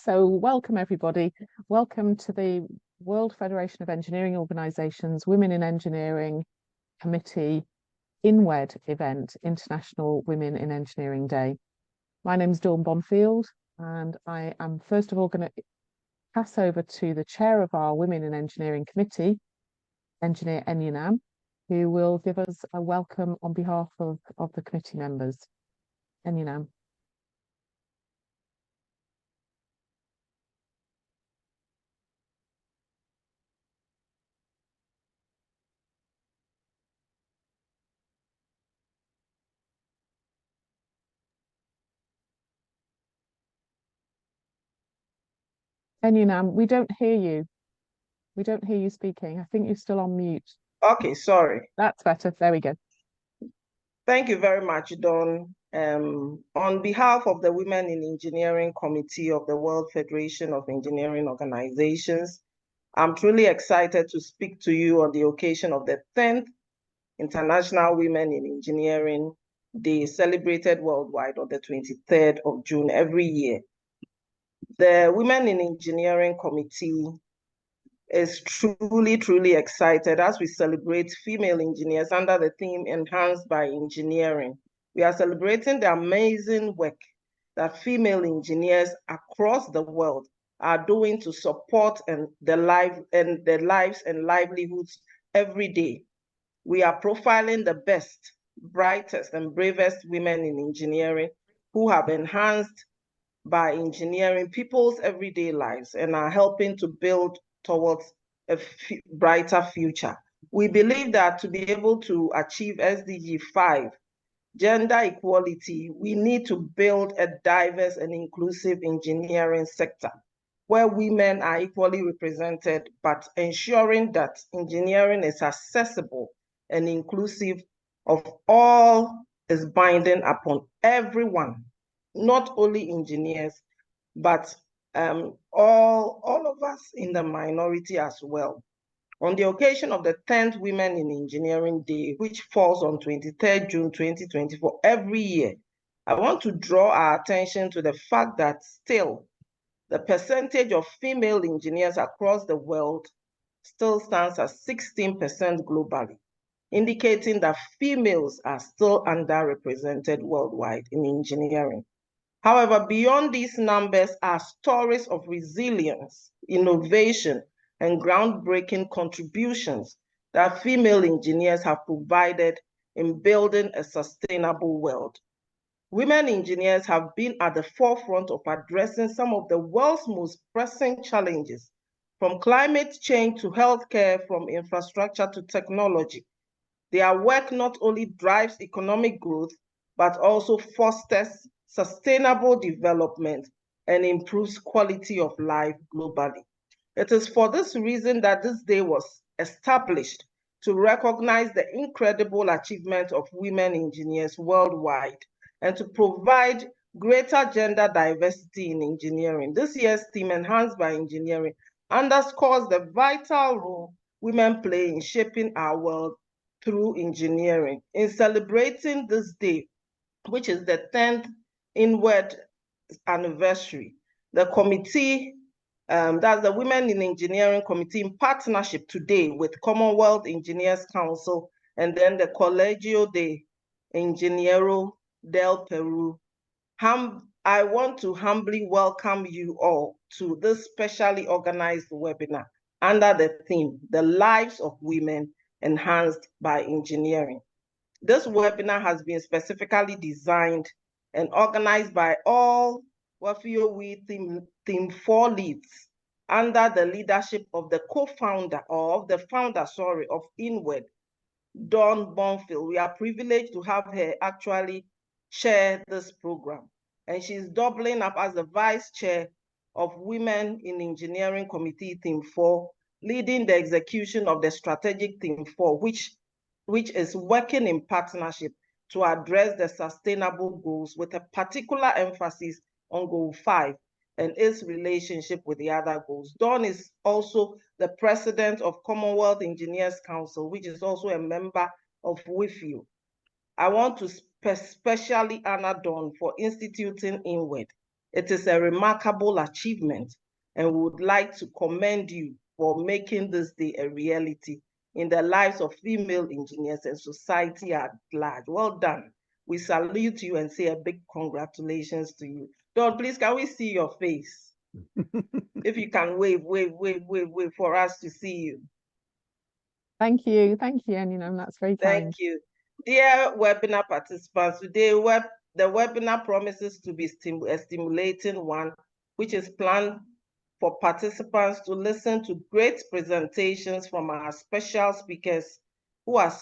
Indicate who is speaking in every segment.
Speaker 1: So welcome everybody. Welcome to the World Federation of Engineering Organisations Women in Engineering Committee INWED event, International Women in Engineering Day. My name is Dawn Bonfield and I am first of all going to pass over to the chair of our Women in Engineering Committee, Engineer Enyonam, who will give us a welcome on behalf of the committee members. Enyonam. Enyonam, we don't hear you. We don't hear you speaking. I think you're still on mute.
Speaker 2: Okay, sorry.
Speaker 1: That's better. There we go.
Speaker 2: Thank you very much, Dawn. On behalf of the Women in Engineering Committee of the World Federation of Engineering Organizations, I'm truly excited to speak to you on the occasion of the 10th International Women in Engineering Day, celebrated worldwide on the 23rd of June every year. The Women in Engineering Committee is truly excited as we celebrate female engineers under the theme Enhanced by Engineering. We are celebrating the amazing work that female engineers across the world are doing to support their lives and livelihoods every day. We are profiling the best, brightest, and bravest women in engineering who have enhanced by engineering people's everyday lives and are helping to build towards a brighter future. We believe that to be able to achieve SDG 5, gender equality, we need to build a diverse and inclusive engineering sector where women are equally represented, but ensuring that engineering is accessible and inclusive of all is binding upon everyone, not only engineers, but all of us in the minority as well. On the occasion of the 10th Women in Engineering Day, which falls on 23rd June 2024 every year, I want to draw our attention to the fact that still the percentage of female engineers across the world still stands at 16% globally, indicating that females are still underrepresented worldwide in engineering. However, beyond these numbers are stories of resilience, innovation, and groundbreaking contributions that female engineers have provided in building a sustainable world. Women engineers have been at the forefront of addressing some of the world's most pressing challenges, from climate change to healthcare, from infrastructure to technology. Their work not only drives economic growth, but also fosters sustainable development and improves quality of life globally. It is for this reason that this day was established to recognize the incredible achievement of women engineers worldwide and to provide greater gender diversity in engineering. This year's theme, Enhanced by Engineering, underscores the vital role women play in shaping our world through engineering. In celebrating this day, which is the 10th INWED anniversary, the committee, that's the Women in Engineering Committee, in partnership today with Commonwealth Engineers Council and then the Colegio de Ingeniero del Peru. I want to humbly welcome you all to this specially organized webinar under the theme, The Lives of Women Enhanced by Engineering. This webinar has been specifically designed and organized by all WFEO Theme 4 leads under the leadership of the co-founder, or of the founder, sorry, of INWED, Dawn Bonfield. We are privileged to have her actually chair this program. And she's doubling up as the vice chair of Women in Engineering Committee Theme 4, leading the execution of the strategic Theme 4, which is working in partnership to address the sustainable goals with a particular emphasis on Goal 5 and its relationship with the other goals. Dawn is also the president of Commonwealth Engineers Council, which is also a member of WFEO. I want to especially honor Dawn for instituting INWED It is a remarkable achievement, and we would like to commend you for making this day a reality in the lives of female engineers and society at large. Well done. We salute you and say a big congratulations to you. Don, please, can we see your face? If you can wave for us to see you.
Speaker 1: Thank you, Enyonam. That's very kind.
Speaker 2: Thank you. Dear webinar participants, today the webinar promises to be a stimulating one, which is planned for participants to listen to great presentations from our special speakers who are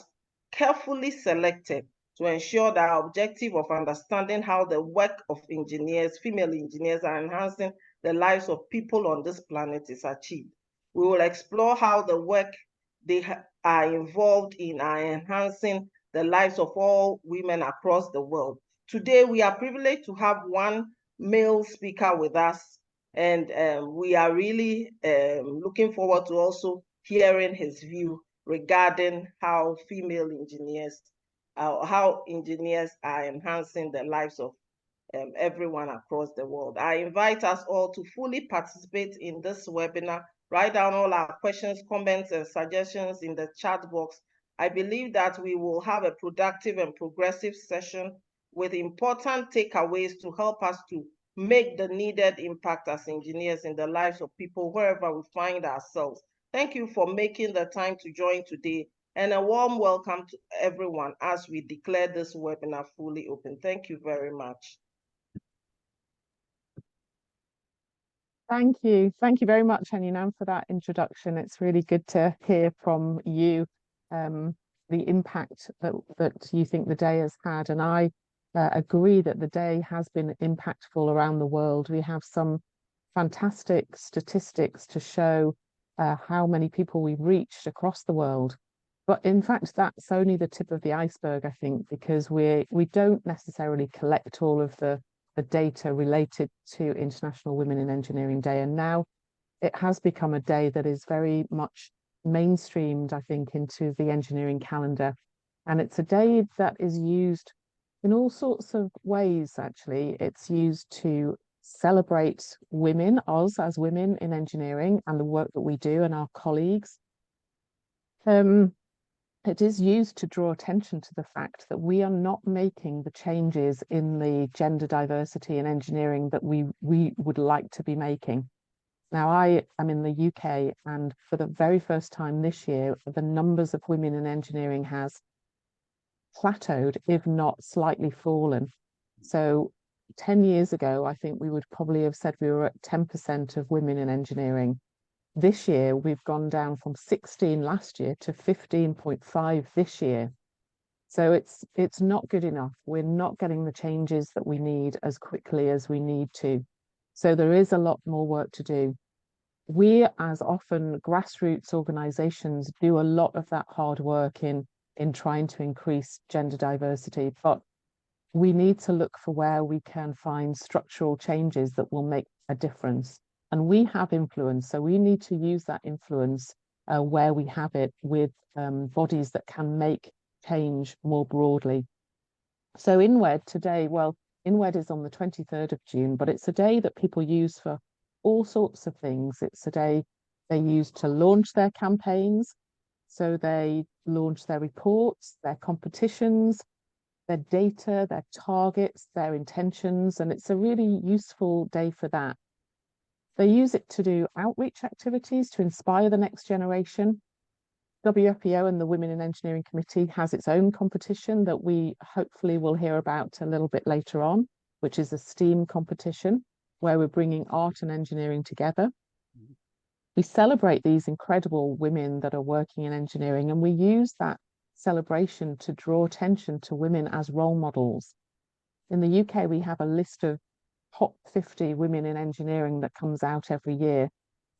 Speaker 2: carefully selected to ensure that our objective of understanding how the work of engineers, female engineers, are enhancing the lives of people on this planet is achieved. We will explore how the work they are involved in are enhancing the lives of all women across the world. Today, we are privileged to have one male speaker with us, and we are really looking forward to also hearing his view regarding how female engineers, how engineers are enhancing the lives of everyone across the world. I invite us all to fully participate in this webinar. Write down all our questions, comments, and suggestions in the chat box. I believe that we will have a productive and progressive session with important takeaways to help us to make the needed impact as engineers in the lives of people wherever we find ourselves. Thank you for making the time to join today, and a warm welcome to everyone as we declare this webinar fully open. Thank you very much.
Speaker 1: Thank you very much, Enyonam, for that introduction. It's really good to hear from you the impact that you think the day has had, and I agree that the day has been impactful around the world. We have some fantastic statistics to show how many people we've reached across the world. But in fact, that's only the tip of the iceberg, I think, because we don't necessarily collect all of the data related to International Women in Engineering Day. And now it has become a day that is very much mainstreamed, I think, into the engineering calendar. And it's a day that is used in all sorts of ways, actually. It's used to celebrate women, us as women in engineering, and the work that we do and our colleagues. It is used to draw attention to the fact that we are not making the changes in the gender diversity in engineering that we would like to be making. Now, I am in the UK, and for the very first time this year, the numbers of women in engineering has plateaued, if not slightly fallen. So 10 years ago, I think we would probably have said we were at 10% of women in engineering. This year, we've gone down from 16 last year to 15.5 this year. So it's not good enough. We're not getting the changes that we need as quickly as we need to. So there is a lot more work to do. We, as often grassroots organizations, do a lot of that hard work in trying to increase gender diversity, but we need to look for where we can find structural changes that will make a difference. And we have influence, so we need to use that influence where we have it with bodies that can make change more broadly. So INWED today, well, INWED is on the 23rd of June, but it's a day that people use for all sorts of things. It's a day they use to launch their campaigns. So they launch their reports, their competitions, their data, their targets, their intentions, and it's a really useful day for that. They use it to do outreach activities to inspire the next generation. WFEO and the Women in Engineering Committee has its own competition that we hopefully will hear about a little bit later on, which is a STEAM competition where we're bringing art and engineering together. We celebrate these incredible women that are working in engineering, and we use that celebration to draw attention to women as role models. In the UK, we have a list of top 50 women in engineering that comes out every year.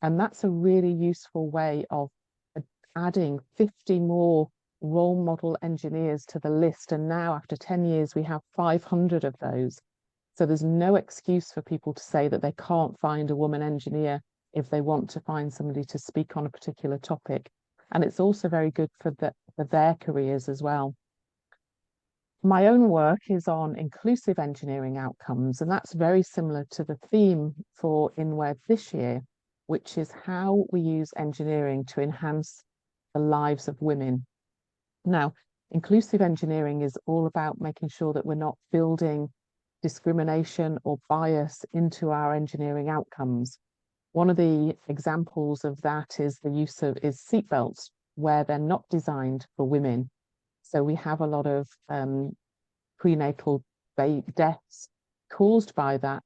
Speaker 1: And that's a really useful way of adding 50 more role model engineers to the list. And now after 10 years, we have 500 of those. So there's no excuse for people to say that they can't find a woman engineer if they want to find somebody to speak on a particular topic. And it's also very good for their careers as well. My own work is on inclusive engineering outcomes, and that's very similar to the theme for INWED this year, which is how we use engineering to enhance the lives of women. Now, inclusive engineering is all about making sure that we're not building discrimination or bias into our engineering outcomes. One of the examples of that is the use of seatbelts, where they're not designed for women. So we have a lot of prenatal deaths caused by that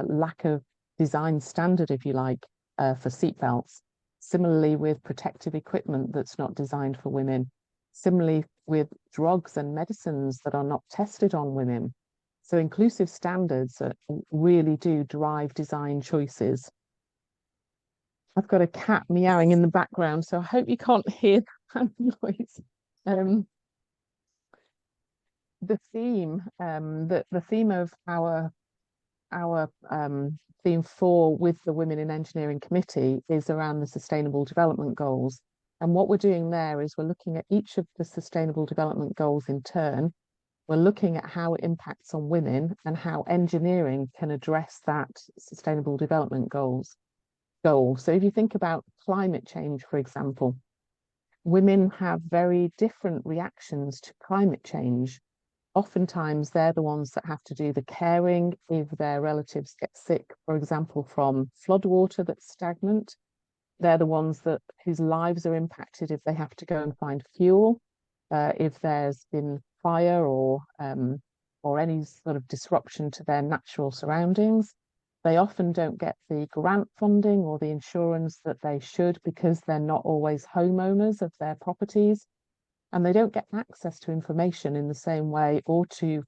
Speaker 1: lack of design standard, if you like, for seatbelts. Similarly, with protective equipment that's not designed for women. Similarly, with drugs and medicines that are not tested on women. So inclusive standards really do drive design choices. I've got a cat meowing in the background, so I hope you can't hear that noise. The theme, the theme of our theme 4 with the Women in Engineering Committee is around the Sustainable Development Goals. And what we're doing there is we're looking at each of the Sustainable Development Goals in turn. We're looking at how it impacts on women and how engineering can address that Sustainable Development goal. So if you think about climate change, for example, women have very different reactions to climate change. Oftentimes, they're the ones that have to do the caring if their relatives get sick, for example, from floodwater that's stagnant. They're the ones whose lives are impacted if they have to go and find fuel, if there's been fire or any sort of disruption to their natural surroundings. They often don't get the grant funding or the insurance that they should because they're not always homeowners of their properties, and they don't get access to information in the same way or to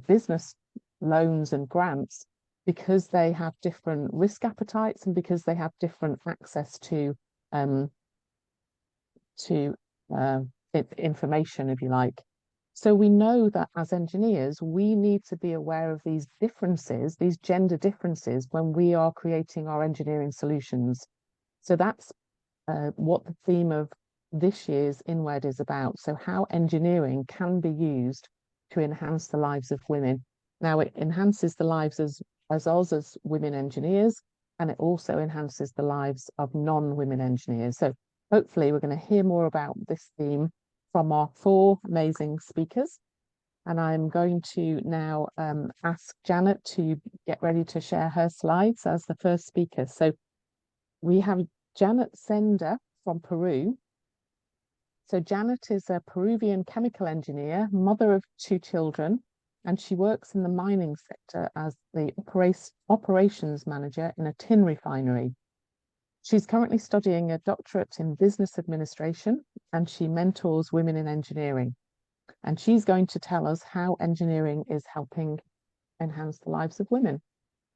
Speaker 1: business loans and grants because they have different risk appetites and because they have different access to information, if you like. So we know that as engineers, we need to be aware of these differences, these gender differences, when we are creating our engineering solutions. So that's what the theme of this year's INWED is about. So how engineering can be used to enhance the lives of women. Now, it enhances the lives as us as women engineers, and it also enhances the lives of non-women engineers. So hopefully we're going to hear more about this theme from our 4 amazing speakers. And I'm going to now ask Janet to get ready to share her slides as the first speaker. So we have Janet Zehnder from Peru. So Janet is a Peruvian chemical engineer, mother of 2 children, and she works in the mining sector as the operations manager in a tin refinery. She's currently studying a doctorate in business administration, and she mentors women in engineering. And she's going to tell us how engineering is helping enhance the lives of women.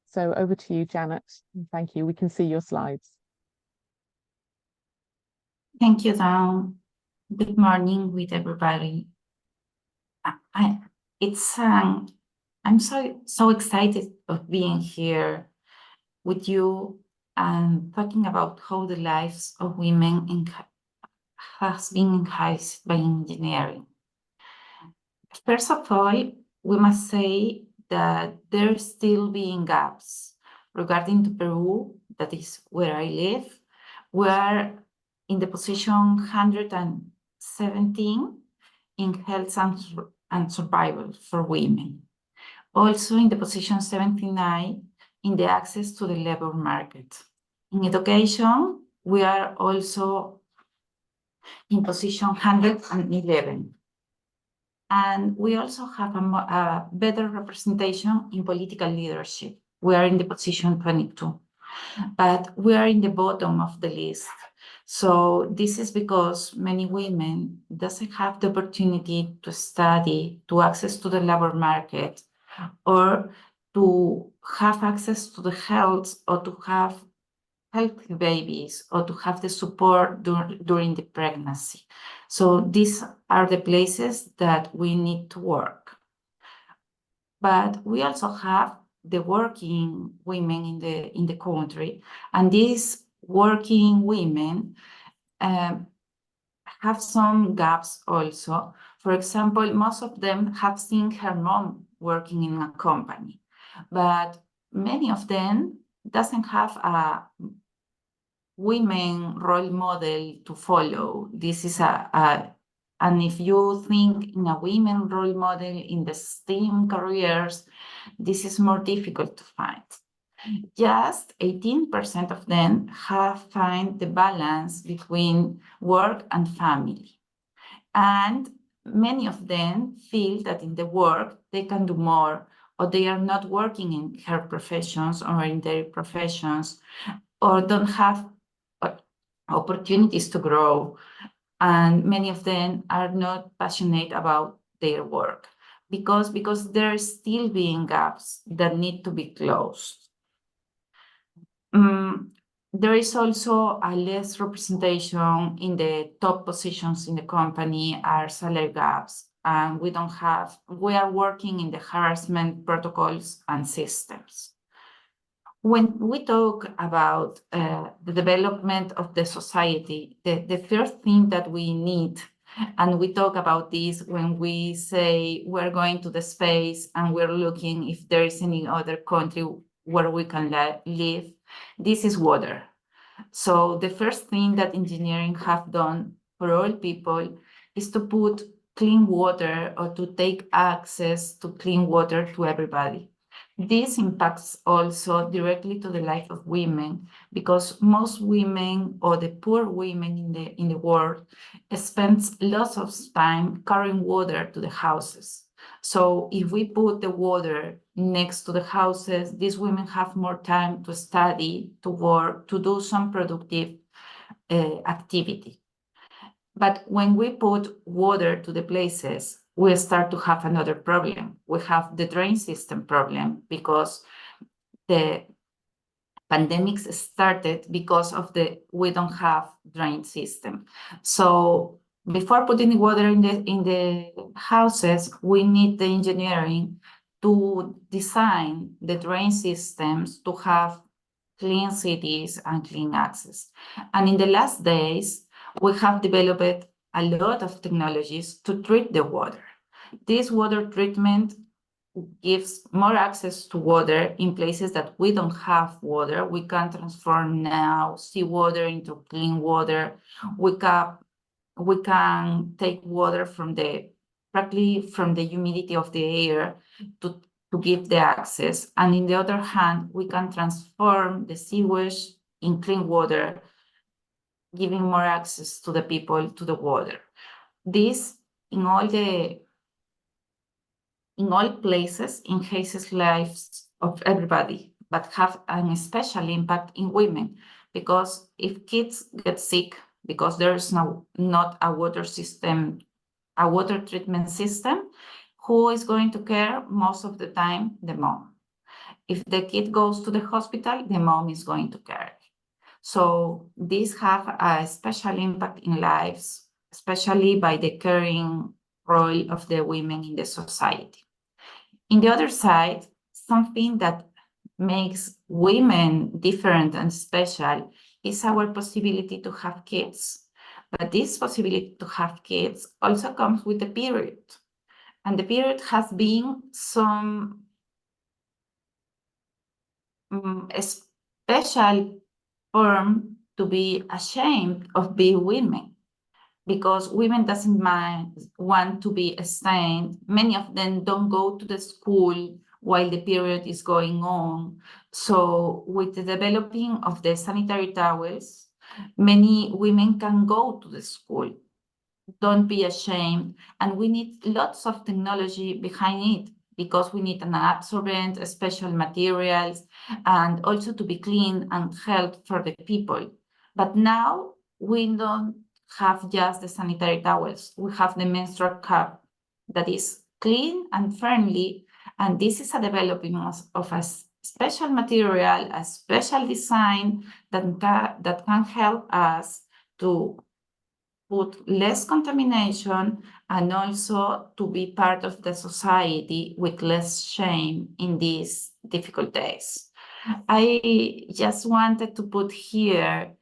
Speaker 1: So over to you, Janet. Thank you. We can see your slides.
Speaker 3: Thank you, Dunn. Good morning with everybody. I'm so excited of being here with you and talking about how the lives of women has been enhanced by engineering. First of all, we must say that there are still being gaps regarding to Peru, that is where I live. We are in the position 117 in health and survival for women. Also in the position 79 in the access to the labor market. In education, we are also in position 111. And we also have a better representation in political leadership. We are in the position 22, but we are in the bottom of the list. So this is because many women doesn't have the opportunity to study, to access to the labor market, or to have access to the health, or to have healthy babies, or to have the support during the pregnancy. So these are the places that we need to work. But we also have the working women in the country, and these working women have some gaps also. For For example, most of them have seen her mom working in a company, but many of them doesn't have a women role model to follow. This is and if you think in a women role model in the STEM careers, this is more difficult to find. Just 18% of them have found the balance between work and family. And many of them feel that in the work they can do more, or they are not working in her professions or in their professions, or don't have opportunities to grow. And many of them are not passionate about their work because there are still being gaps that need to be closed. There is also a less representation in the top positions in the company, are salary gaps, and we are working in the harassment protocols and systems. When we talk about the development of the society, the first thing that we need, and we talk about this when we say we're going to the space and we're looking if there is any other country where we can live, this is water. So the first thing that engineering have done for all people is to put clean water or to take access to clean water to everybody. This impacts also directly to the life of women because most women or the poor women in the world spend lots of time carrying water to the houses. So if we put the water next to the houses, these women have more time to study, to work, to do some productive activity. But when we put water to the places, we start to have another problem. We have the drain system problem because the pandemics started because of we don't have drain system. So before putting water in the houses, we need the engineering to design the drain systems to have clean cities and clean access. And in the last days, we have developed a lot of technologies to treat the water. This water treatment gives more access to water in places that we don't have water. We can transform now seawater into clean water. We can take water practically from the humidity of the air to give the access. And in the other hand, we can transform the sewage in clean water, giving more access to the people to the water. This in all places enhances lives of everybody, but have an special impact in women, because if kids get sick because there is not a water system, a water treatment system, who is going to care most of the time? The mom. If the kid goes to the hospital, the mom is going to care. So these have a special impact in lives, especially by the caring role of the women in the society. In the other side, something that makes women different and special is our possibility to have kids. But this possibility to have kids also comes with the period. And the period has been some special form to be ashamed of being women, because women doesn't want to be stained. Many of them don't go to the school while the period is going on. So with the developing of the sanitary towels, many women can go to the school. Don't be ashamed. And we need lots of technology behind it, because we need an absorbent, special materials, and also to be clean and health for the people. But now we don't have just the sanitary towels. We have the menstrual cup that is clean and friendly. And this is a development of a special material, a special design that can help us to put less contamination and also to be part of the society with less shame in these difficult days. I just wanted to put here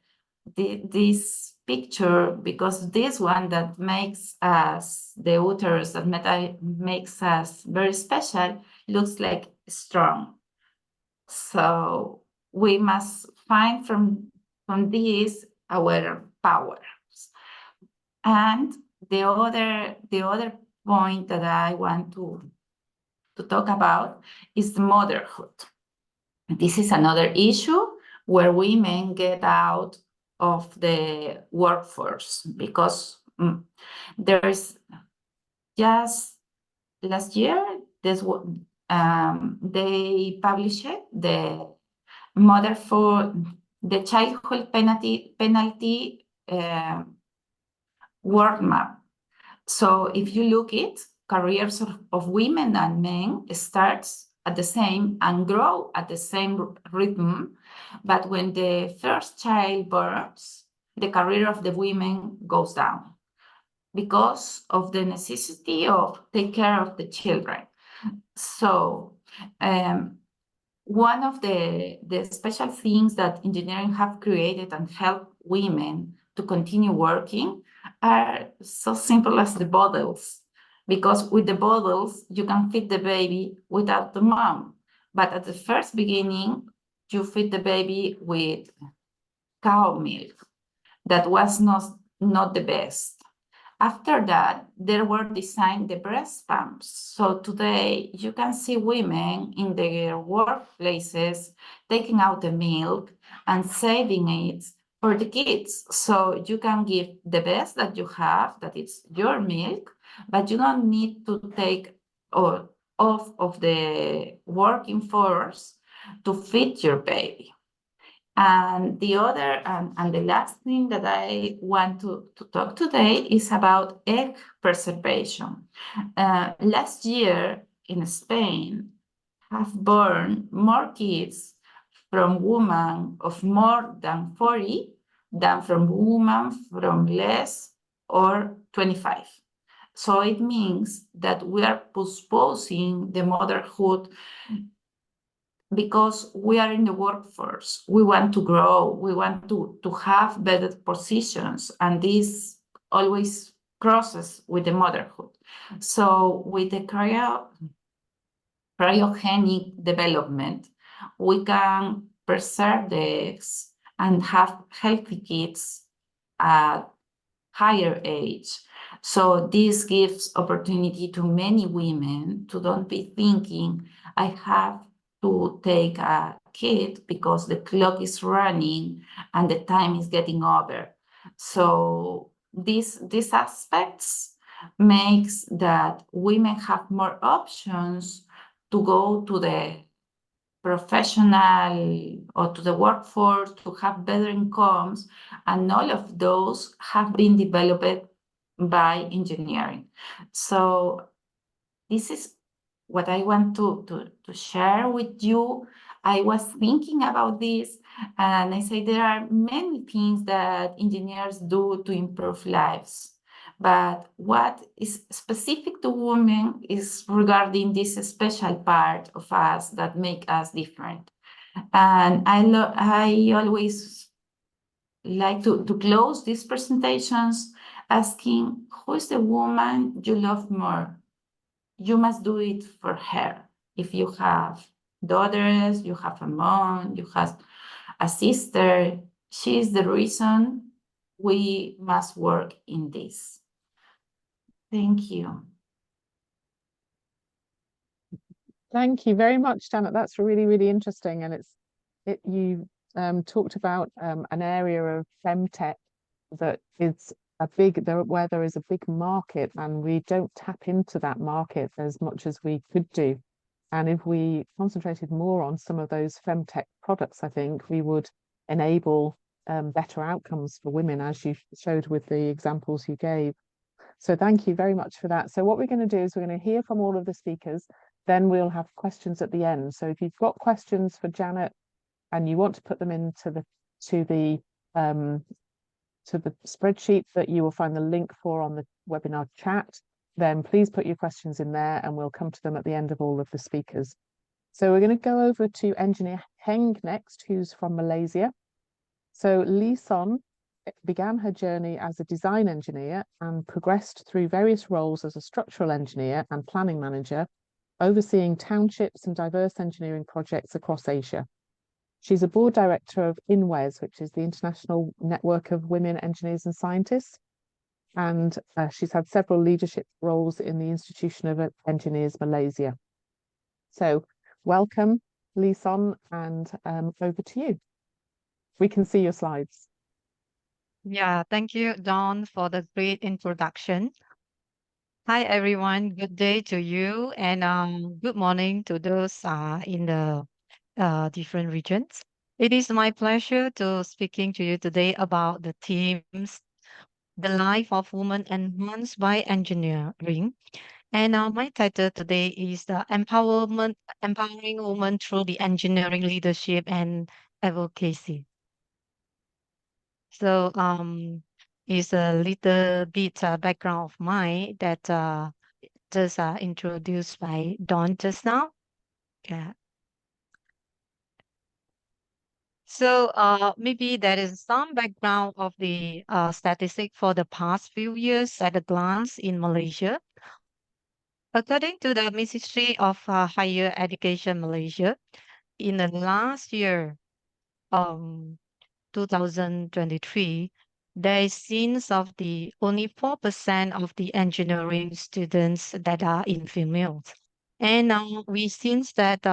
Speaker 3: this picture because this one that makes us, the uterus that makes us very special, looks like strong. So we must find from this our powers. And the other point that I want to talk about is motherhood. This is another issue where women get out of the workforce because there's just last year they published the the childhood penalty world map. So if you look at careers of women and men starts at the same and grow at the same rhythm, but when the first child births, the career of the women goes down because of the necessity of take care of the children. So one of the special things that engineering have created and help women to continue working are so simple as the bottles, because with the bottles, you can feed the baby without the mom. But at the first beginning, you feed the baby with cow milk. That was not the best. After that, there were designed the breast pumps. So today you can see women in their workplaces taking out the milk and saving it for the kids. So you can give the best that you have, that is your milk, but you don't need to take off of the working force to feed your baby. And the other, and the last thing that I want to talk today is about egg preservation. Last year in Spain, have born more kids from women of more than 40 than from women from less or 25. So it means that we are postponing the motherhood because we are in the workforce. We want to grow, we want to have better positions, and this always crosses with the motherhood. So with the cryogenic development, we can preserve the eggs and have healthy kids at higher age. So this gives opportunity to many women to don't be thinking, I have to take a kid because the clock is running and the time is getting over. So these aspects makes that women have more options to go to the professional or to the workforce, to have better incomes, and all of those have been developed by engineering. So this is what I want to share with you. I was thinking about this, and I say there are many things that engineers do to improve lives. But what is specific to women is regarding this special part of us that make us different. And I always like to close these presentations asking, who is the woman you love more? You must do it for her. If you have daughters, you have a mom, you have a sister, she is the reason we must work in this. Thank you.
Speaker 1: Thank you very much, Janet. That's really, really interesting. And you talked about an area of femtech that is where there is a big market, and we don't tap into that market as much as we could do. And if we concentrated more on some of those femtech products, I think we would enable better outcomes for women, as you showed with the examples you gave. So thank you very much for that. So what we're going to do is we're going to hear from all of the speakers, then we'll have questions at the end. So if you've got questions for Janet and you want to put them into the spreadsheet that you will find the link for on the webinar chat, then please put your questions in there and we'll come to them at the end of all of the speakers. So we're going to go over to Engineer Heng next, who's from Malaysia. So Lee Son began her journey as a design engineer and progressed through various roles as a structural engineer and planning manager, overseeing townships and diverse engineering projects across Asia. She's a board director of INWED, which is the International Network of Women Engineers and Scientists, and she's had several leadership roles in the Institution of Engineers Malaysia. So welcome, Lee-son, and over to you. We can see your slides.
Speaker 4: Yeah, thank you, Dawn, for the great introduction. Hi, everyone. Good day to you, and good morning to those in the different regions. It is my pleasure to speaking to you today about the themes, the life of women enhanced by engineering. And my title today is the empowering women through the engineering leadership and advocacy. So is a little bit background of mine that just introduced by Dawn just now. Yeah. So maybe there is some background of the statistic for the past few years at a glance in Malaysia. According to the Ministry of Higher Education Malaysia, in the last year, um, 2023, there is scenes of the only 4% of the engineering students that are in females. And we since that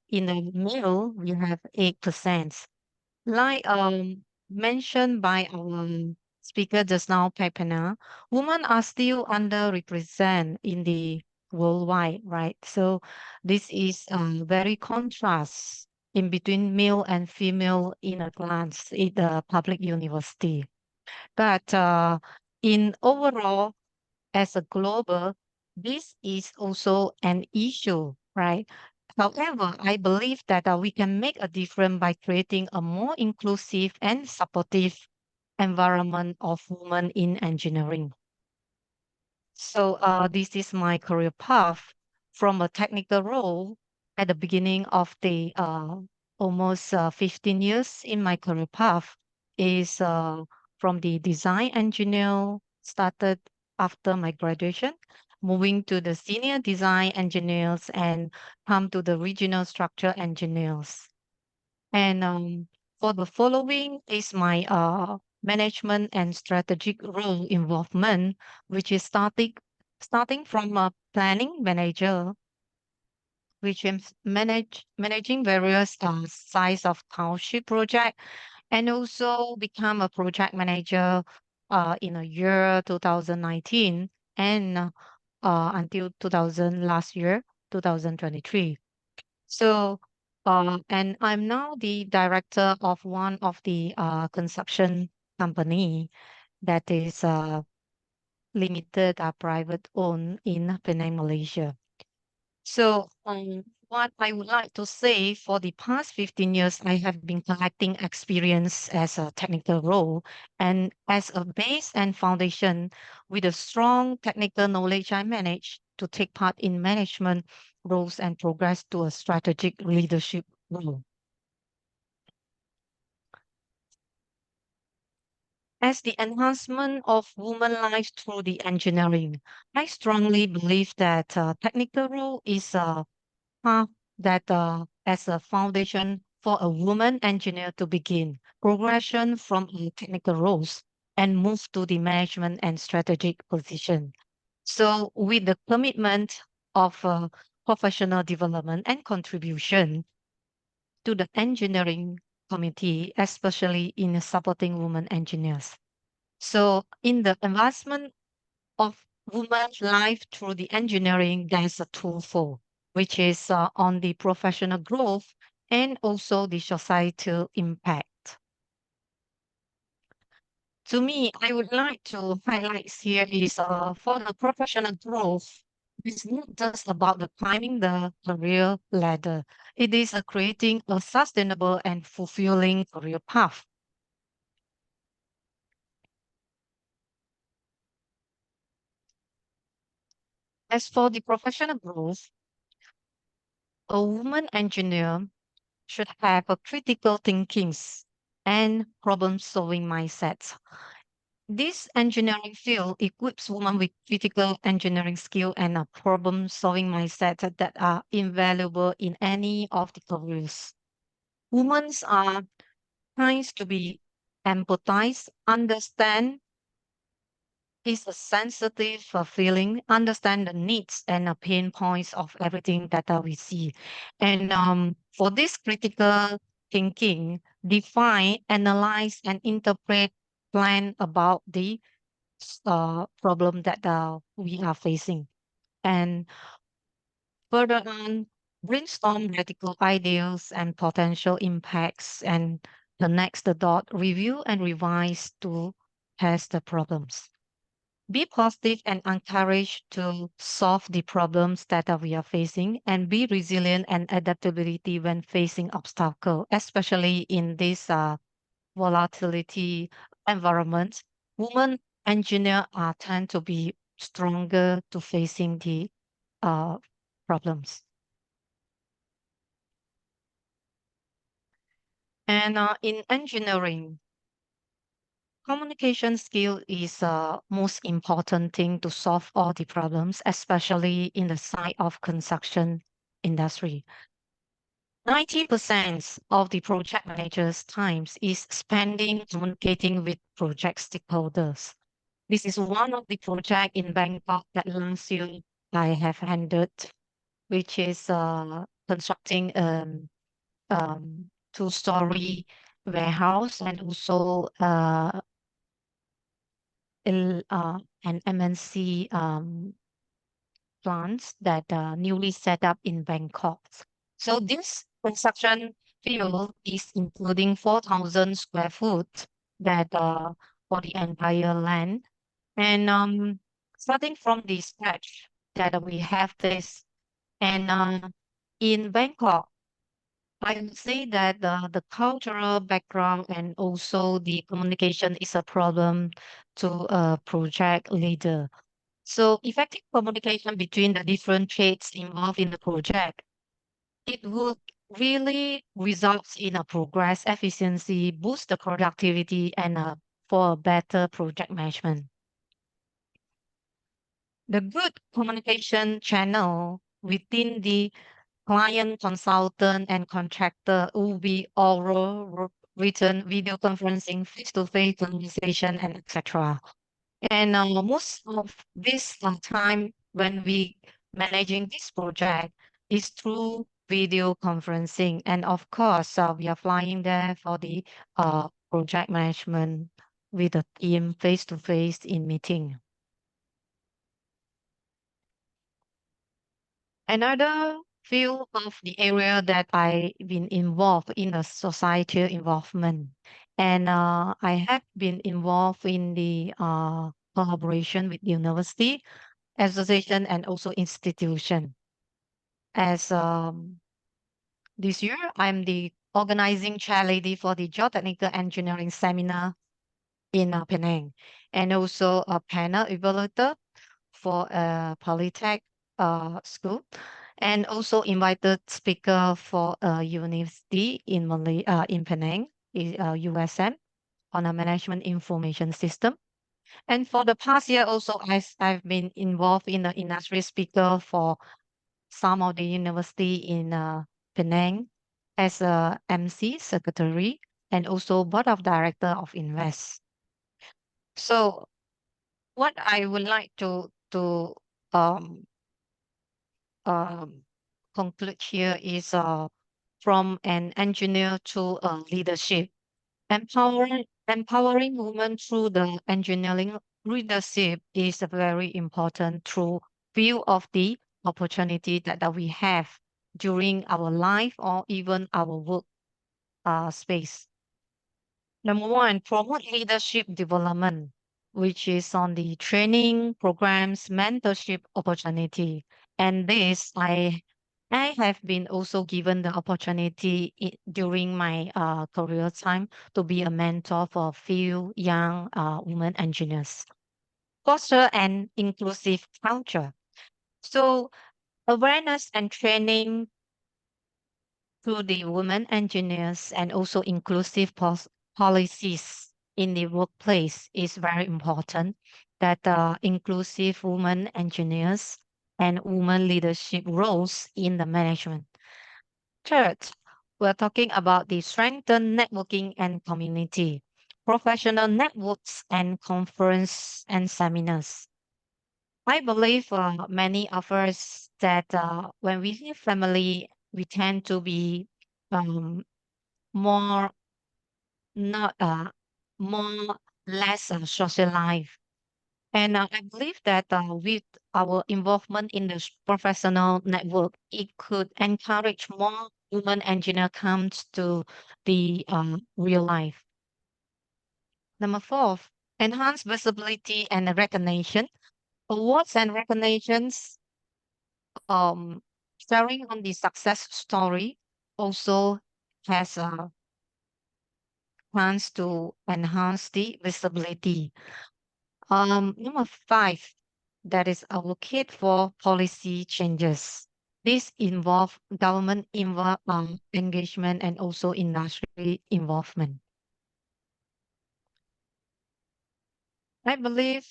Speaker 4: in the male, we have 8%. Like mentioned by our speaker just now, Kpekpena, women are still underrepresented in the worldwide, right? So this is very contrast in between male and female in a glance in the public university. But in overall, as a global, this is also an issue, right? However, I believe that we can make a difference by creating a more inclusive and supportive environment of women in engineering. So this is my career path from a technical role at the beginning of the almost 15 years in my career path is from the design engineer started after my graduation, moving to the senior design engineers and come to the regional structure engineers. And for the following is my management and strategic role involvement, which is starting from a planning manager, which is managing various size of township project, and also become a project manager in a year 2019 and until 2000 last year 2023. So and I'm now the director of one of the construction company that is limited private owned in Penang, Malaysia. So what I would like to say for the past 15 years, I have been collecting experience as a technical role and as a base and foundation with a strong technical knowledge I managed to take part in management roles and progress to a strategic leadership role. As the enhancement of women lives through the engineering, I strongly believe that technical role is a path that as a foundation for a woman engineer to begin progression from technical roles and move to the management and strategic position. So with the commitment of professional development and contribution to the engineering community, especially in supporting women engineers. So in the advancement of women's life through the engineering, there's a twofold, which is on the professional growth and also the societal impact. To me, I would like to highlight here is for the professional growth, it's not just about the climbing the career ladder. It is creating a sustainable and fulfilling career path. As for the professional growth, a woman engineer should have a critical thinkings and problem-solving mindsets. This engineering field equips women with critical engineering skill and a problem-solving mindset that are invaluable in any of the careers. Women are trying to be empathize, understand is a sensitive feeling, understand the needs and the pain points of everything that we see. And for this critical thinking, define, analyze, and interpret, plan about the problem that we are facing. And further on, brainstorm radical ideas and potential impacts and connects the dot, review and revise to test the problems. Be positive and encouraged to solve the problems that we are facing and be resilient and adaptability when facing obstacles, especially in this volatility environment. Women engineers tend to be stronger to facing the problems. And in engineering, communication skill is most important thing to solve all the problems, especially in the side of construction industry. 90% of the project managers' times is spending communicating with project stakeholders. This is one of the project in Bangkok that last year I have handled, which is constructing two-story warehouse and also an MNC plants that newly set up in Bangkok. So this construction field is including 4,000 square foot that for the entire land. And starting from the scratch that we have this, and in Bangkok, I would say that the cultural background and also the communication is a problem to a project leader. So effective communication between the different trades involved in the project, it would really results in a progress, efficiency, boost the productivity, and for a better project management. The good communication channel within the client, consultant, and contractor will be oral, written, video conferencing, face-to-face conversation, and etc. And most of this time when we managing this project is through video conferencing. And of course, we are flying there for the project management with the team face-to-face in meeting. Another field of the area that I've been involved in the societal involvement. And I have been involved in the collaboration with university, association, and also institution. As this year, I'm the organizing chair lady for the geotechnical engineering seminar in Penang, and also a panel evaluator for a Polytech school, and also invited speaker for a university in in Penang, USM, on a management information system. And for the past year also, I've been involved in the industry speaker for some of the university in Penang as a MC secretary and also board of director of Invest. So what I would like to um, conclude here is from an engineer to leadership. Empowering women through the engineering leadership is very important through view of the opportunity that we have during our life or even our work space. Number one, promote leadership development, which is on the training programs, mentorship opportunity. And this, I have been also given the opportunity during my career time to be a mentor for a few young women engineers. Foster an inclusive culture. So awareness and training to the women engineers and also inclusive policies in the workplace is very important, that inclusive women engineers and women leadership roles in the management. Third, we're talking about the strengthened networking and community, professional networks and conference and seminars. I believe many of us that when we have family, we tend to be more not more less social life. And I believe that with our involvement in the professional network, it could encourage more women engineer comes to the real life. Number four, enhance visibility and recognition. Awards and recognitions, sharing on the success story also has a chance to enhance the visibility. Number five, that is advocate for policy changes. This involve government engagement and also industry involvement. I believe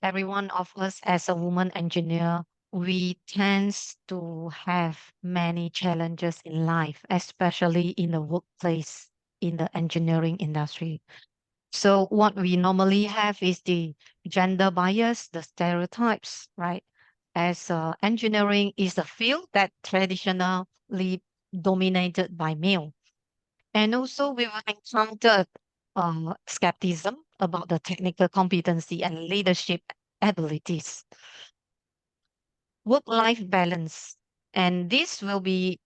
Speaker 4: every one of us as a woman engineer, we tends to have many challenges in life, especially in the workplace, in the engineering industry. So what we normally have is the gender bias, the stereotypes, right? As engineering is a field that traditionally dominated by male. And also we will encounter skepticism about the technical competency and leadership abilities. Work-life balance. And this will be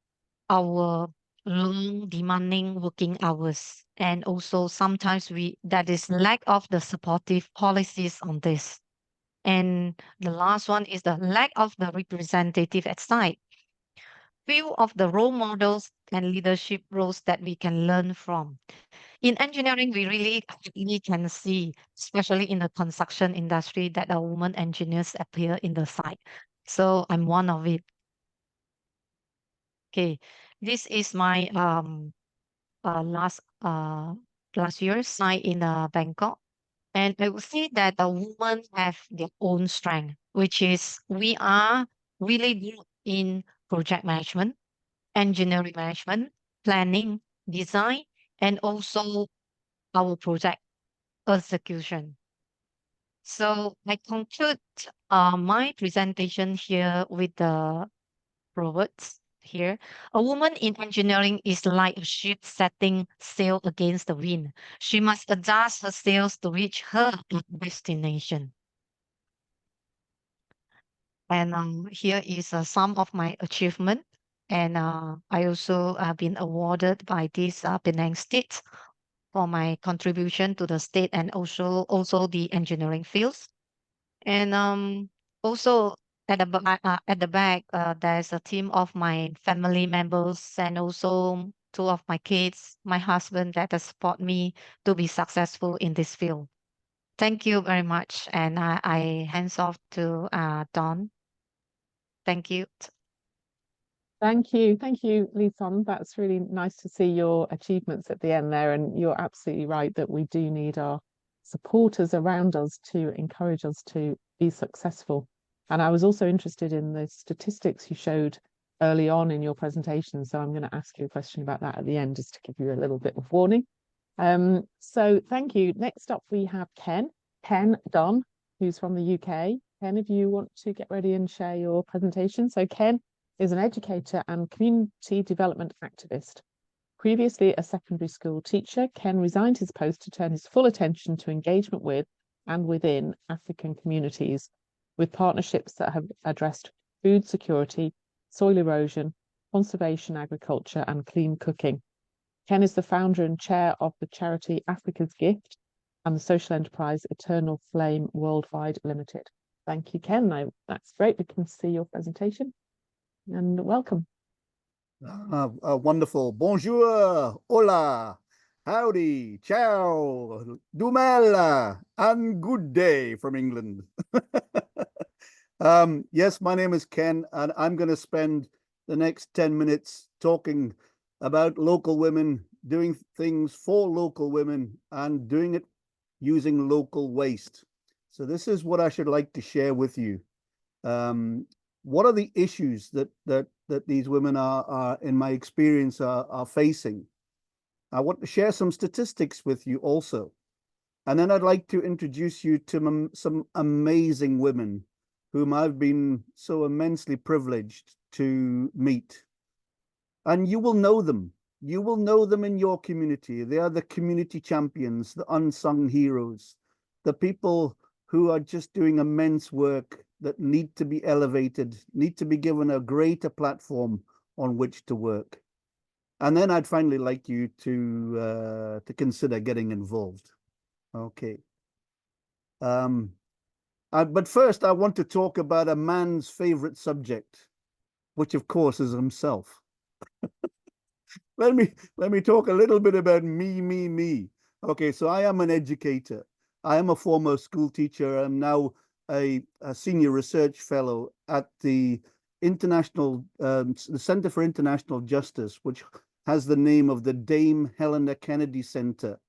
Speaker 4: our long demanding working hours. And also sometimes that is lack of the supportive policies on this. And the last one is the lack of the representative at site. Few of the role models and leadership roles that we can learn from. In engineering, we really can see, especially in the construction industry, that our women engineers appear in the site. So I'm one of it. Okay, this is my last year's site in Bangkok, and I would say that the women have their own strength, which is we are really good in project management, engineering management, planning, design, and also our project execution. So I conclude my presentation here with the proverbs here. A woman in engineering is like a ship setting sail against the wind. She must adjust her sails to reach her destination. And here is some of my achievement. And I also have been awarded by this Penang State for my contribution to the state and also the engineering fields. And also at the back, there's a team of my family members and also two of my kids, my husband that has support me to be successful in this field. Thank you very much. And I hands off to Don. Thank you.
Speaker 1: Thank you, Lison. That's really nice to see your achievements at the end there. And you're absolutely right that we do need our supporters around us to encourage us to be successful. And I was also interested in the statistics you showed early on in your presentation. So I'm going to ask you a question about that at the end, just to give you a little bit of warning. So thank you. Next up, we have Ken Dunn, who's from the UK. Ken, if you want to get ready and share your presentation. So Ken is an educator and community development activist. Previously a secondary school teacher, Ken resigned his post to turn his full attention to engagement with and within African communities, with partnerships that have addressed food security, soil erosion, conservation agriculture, and clean cooking. Ken is the founder and chair of the charity Africa's Gift and the social enterprise Eternal Flame Worldwide Limited. Thank you, Ken. No, that's great. We can see your presentation. And welcome.
Speaker 5: Wonderful. Bonjour, hola, howdy, ciao, dumela, and good day from England. Yes, my name is Ken, and I'm going to spend the next 10 minutes talking about local women doing things for local women, and doing it using local waste. So this is what I should like to share with you. What are the issues that these women are in my experience, are facing? I want to share some statistics with you also. And then I'd like to introduce you to some amazing women whom I've been so immensely privileged to meet. And you will know them. You will know them in your community. They are the community champions, the unsung heroes, the people who are just doing immense work that need to be elevated, need to be given a greater platform on which to work. And then I'd finally like you to consider getting involved. Okay. But first, I want to talk about a man's favorite subject, which of course is himself. Let me talk a little bit about me. Okay, so I am an educator. I am a former school teacher. I'm now a senior research fellow at the the Center for International Justice, which has the name of the Dame Helena Kennedy Center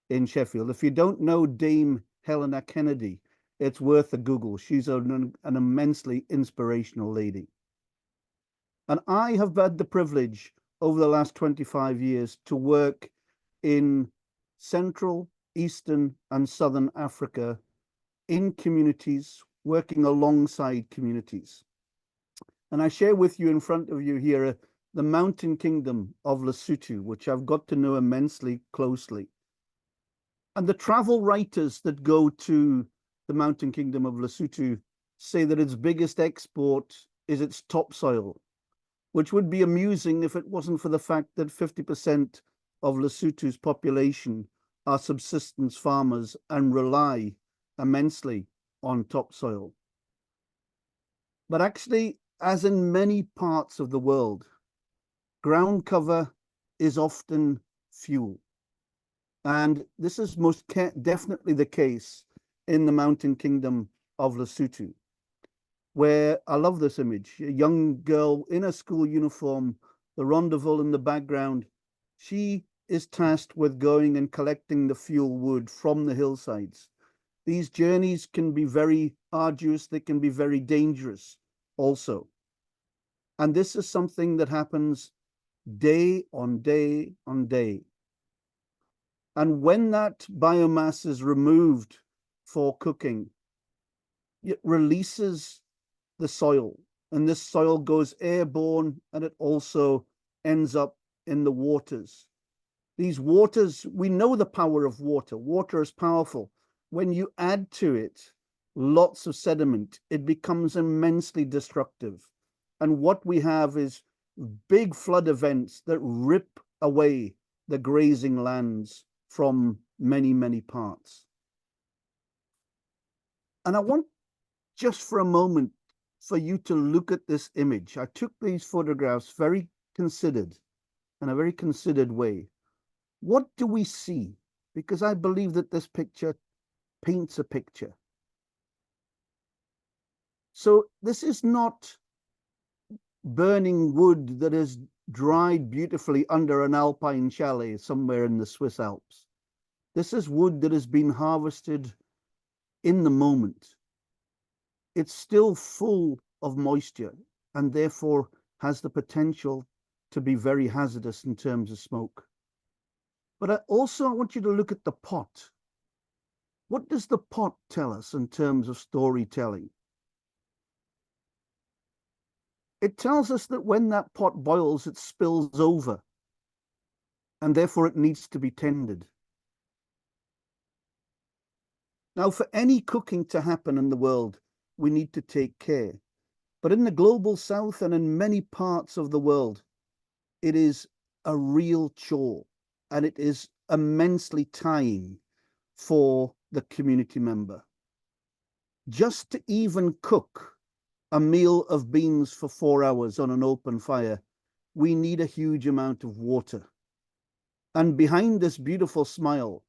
Speaker 5: in Sheffield. If you don't know Dame Helena Kennedy, it's worth a Google. She's an immensely inspirational lady. And I have had the privilege over the last 25 years to work in Central, Eastern, and Southern Africa in communities, working alongside communities. And I share with you in front of you here the mountain kingdom of Lesotho, which I've got to know immensely closely. And the travel writers that go to the mountain kingdom of Lesotho say that its biggest export is its topsoil, which would be amusing if it wasn't for the fact that 50% of Lesotho's population are subsistence farmers and rely immensely on topsoil. But actually, as in many parts of the world, ground cover is often fuel. And this is most definitely the case in the mountain kingdom of Lesotho, where I love this image, a young girl in a school uniform, the rendezvous in the background. She is tasked with going and collecting the fuel wood from the hillsides. These journeys can be very arduous, they can be very dangerous also. And this is something that happens day on day on day. And when that biomass is removed for cooking, it releases the soil, and this soil goes airborne, and it also ends up in the waters. These waters, we know the power of water. Water is powerful. When you add to it lots of sediment, it becomes immensely destructive. And what we have is big flood events that rip away the grazing lands from many, many parts. And I want just for a moment for you to look at this image. I took these photographs very considered, in a very considered way. What do we see? Because I believe that this picture paints a picture. So this is not burning wood that is dried beautifully under an alpine chalet somewhere in the Swiss Alps. This is wood that has been harvested in the moment. It's still full of moisture and therefore has the potential to be very hazardous in terms of smoke. But I want you to look at the pot. What does the pot tell us in terms of storytelling? It tells us that when that pot boils, it spills over, and therefore it needs to be tended. Now, for any cooking to happen in the world, we need to take care. But in the global south and in many parts of the world, it is a real chore, and it is immensely tiring for the community member. Just to even cook a meal of beans for 4 hours on an open fire, we need a huge amount of water. And behind this beautiful smile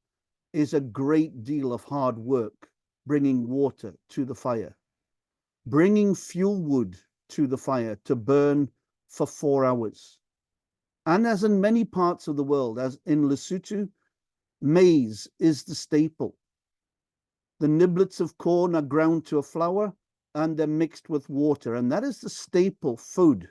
Speaker 5: is a great deal of hard work, bringing water to the fire, bringing fuel wood to the fire to burn for 4 hours. And as in many parts of the world, as in Lesotho, maize is the staple. The niblets of corn are ground to a flour and they're mixed with water, and that is the staple food.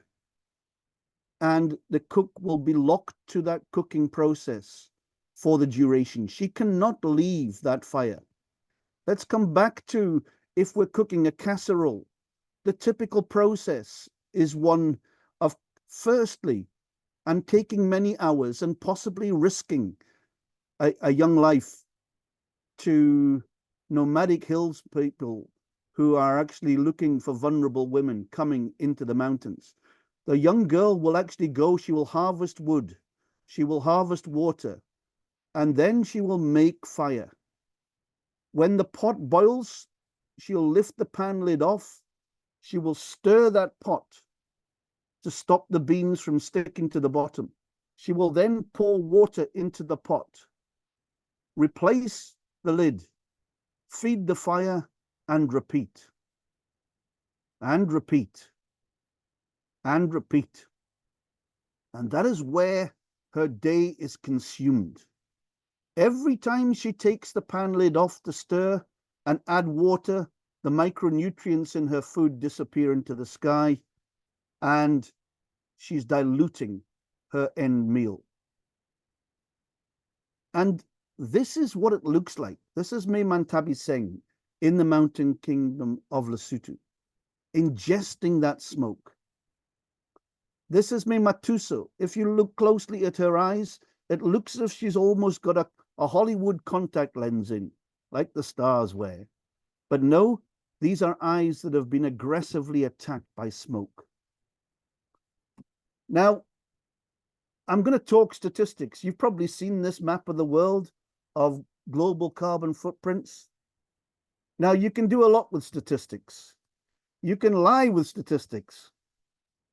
Speaker 5: And the cook will be locked to that cooking process for the duration. She cannot leave that fire. Let's come back to, if we're cooking a casserole, the typical process is one of, firstly, and taking many hours and possibly risking a young life to nomadic hills people who are actually looking for vulnerable women coming into the mountains. The young girl will actually go, she will harvest wood, she will harvest water, and then she will make fire. When the pot boils, she'll lift the pan lid off, she will stir that pot to stop the beans from sticking to the bottom. She will then pour water into the pot, replace the lid, feed the fire, and repeat. And repeat. And repeat. And that is where her day is consumed. Every time she takes the pan lid off to stir and add water, the micronutrients in her food disappear into the sky, and she's diluting her end meal. And this is what it looks like. This is me Mantabi Seng in the mountain kingdom of Lesotho, ingesting that smoke. This is me Matuso. If you look closely at her eyes, it looks as if she's almost got a Hollywood contact lens in, like the stars wear. But no, these are eyes that have been aggressively attacked by smoke. Now, I'm going to talk statistics. You've probably seen this map of the world of global carbon footprints. Now, you can do a lot with statistics. You can lie with statistics.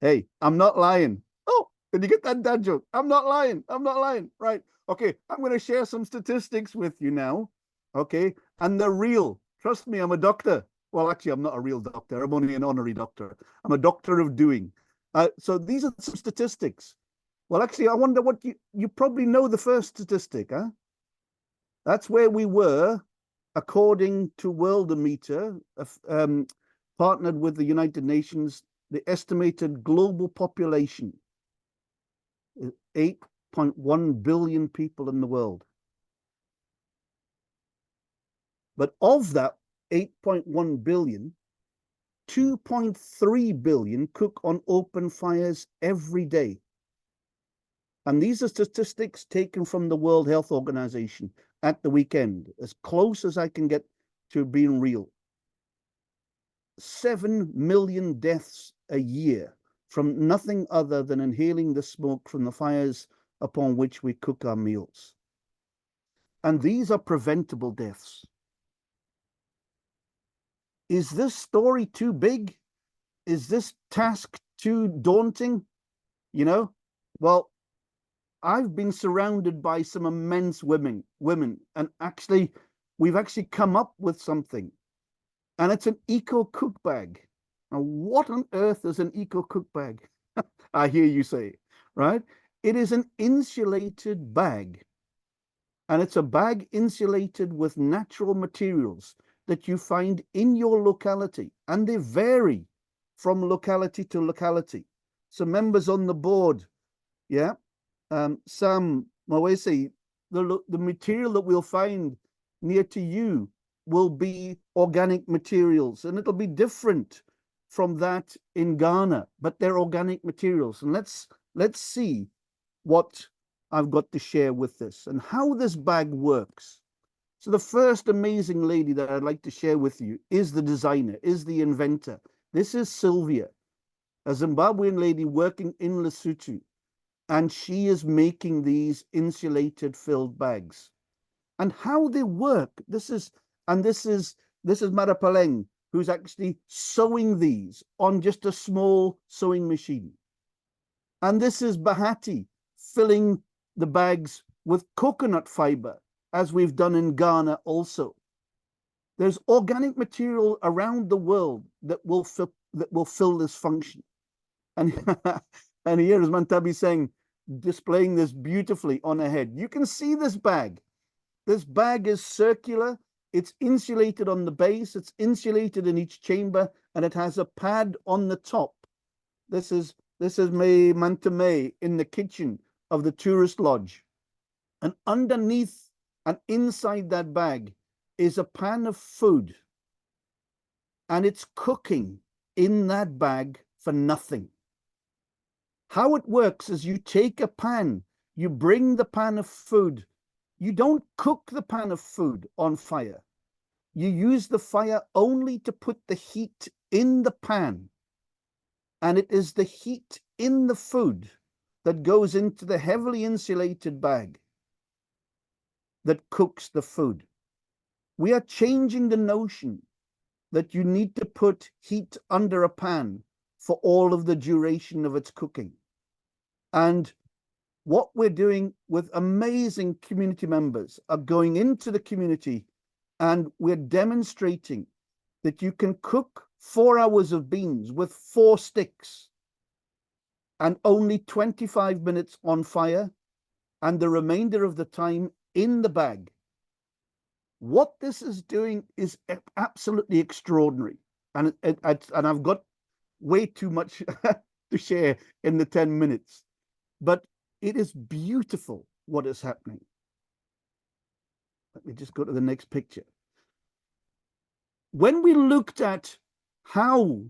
Speaker 5: Hey, I'm not lying. Oh, did you get that dad joke? I'm not lying. I'm not lying. Right. Okay, I'm going to share some statistics with you now. Okay, and they're real. Trust me, I'm a doctor. Well, actually, I'm not a real doctor. I'm only an honorary doctor. I'm a doctor of doing. So these are some statistics. Well, actually, I wonder what you probably know the first statistic, huh? That's where we were, according to Worldometer, partnered with the United Nations, the estimated global population is 8.1 billion people in the world. But of that 8.1 billion, 2.3 billion cook on open fires every day. And these are statistics taken from the World Health Organization at the weekend, as close as I can get to being real. 7 million deaths a year from nothing other than inhaling the smoke from the fires upon which we cook our meals. And these are preventable deaths. Is this story too big? Is this task too daunting? You know, well, I've been surrounded by some immense women, and actually, we've actually come up with something, and it's an eco cook bag. Now, what on earth is an eco cook bag? I hear you say, right? It is an insulated bag, and it's a bag insulated with natural materials that you find in your locality, and they vary from locality to locality. So members on the board, yeah, Sam, Mwase, the material that we'll find near to you will be organic materials, and it'll be different from that in Ghana, but they're organic materials. And let's see what I've got to share with this and how this bag works. So the first amazing lady that I'd like to share with you is the designer, is the inventor. This is Sylvia, a Zimbabwean lady working in Lesotho, and she is making these insulated filled bags. And how they work, this is Marapaleng, who's actually sewing these on just a small sewing machine. And this is Bahati filling the bags with coconut fiber, as we've done in Ghana also. There's organic material around the world that will fill this function. And and here is Mantabi saying, displaying this beautifully on her head. You can see this bag. This bag is circular. It's insulated on the base. It's insulated in each chamber, and it has a pad on the top. This is May Mantame in the kitchen of the tourist lodge. And underneath and inside that bag is a pan of food. And it's cooking in that bag for nothing. How it works is you take a pan, you bring the pan of food. You don't cook the pan of food on fire. You use the fire only to put the heat in the pan. And it is the heat in the food that goes into the heavily insulated bag that cooks the food. We are changing the notion that you need to put heat under a pan for all of the duration of its cooking. And what we're doing with amazing community members are going into the community, and we're demonstrating that you can cook 4 hours of beans with 4 sticks and only 25 minutes on fire, and the remainder of the time in the bag. What this is doing is absolutely extraordinary. And I've got way too much to share in the 10 minutes, but it is beautiful what is happening. Let me just go to the next picture. When we looked at how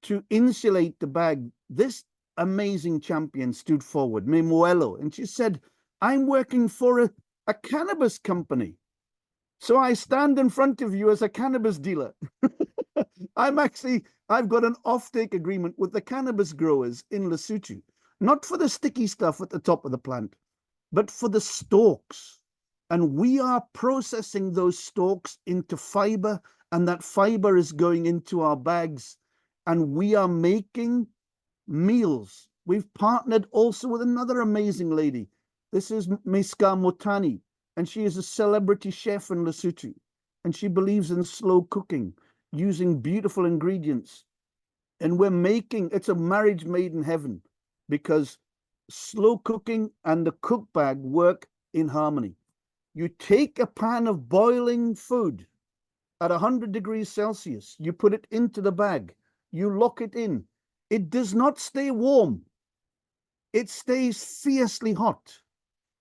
Speaker 5: to insulate the bag, this amazing champion stood forward, Memuelo, and she said, I'm working for a cannabis company. So I stand in front of you as a cannabis dealer. I've got an offtake agreement with the cannabis growers in Lesotho, not for the sticky stuff at the top of the plant, but for the stalks. And we are processing those stalks into fiber, and that fiber is going into our bags, and we are making meals. We've partnered also with another amazing lady. This is Miska Motani, and she is a celebrity chef in Lesotho, and she believes in slow cooking, using beautiful ingredients. And we're making, it's a marriage made in heaven, because slow cooking and the cook bag work in harmony. You take a pan of boiling food at 100 degrees Celsius, you put it into the bag, you lock it in. It does not stay warm. It stays fiercely hot.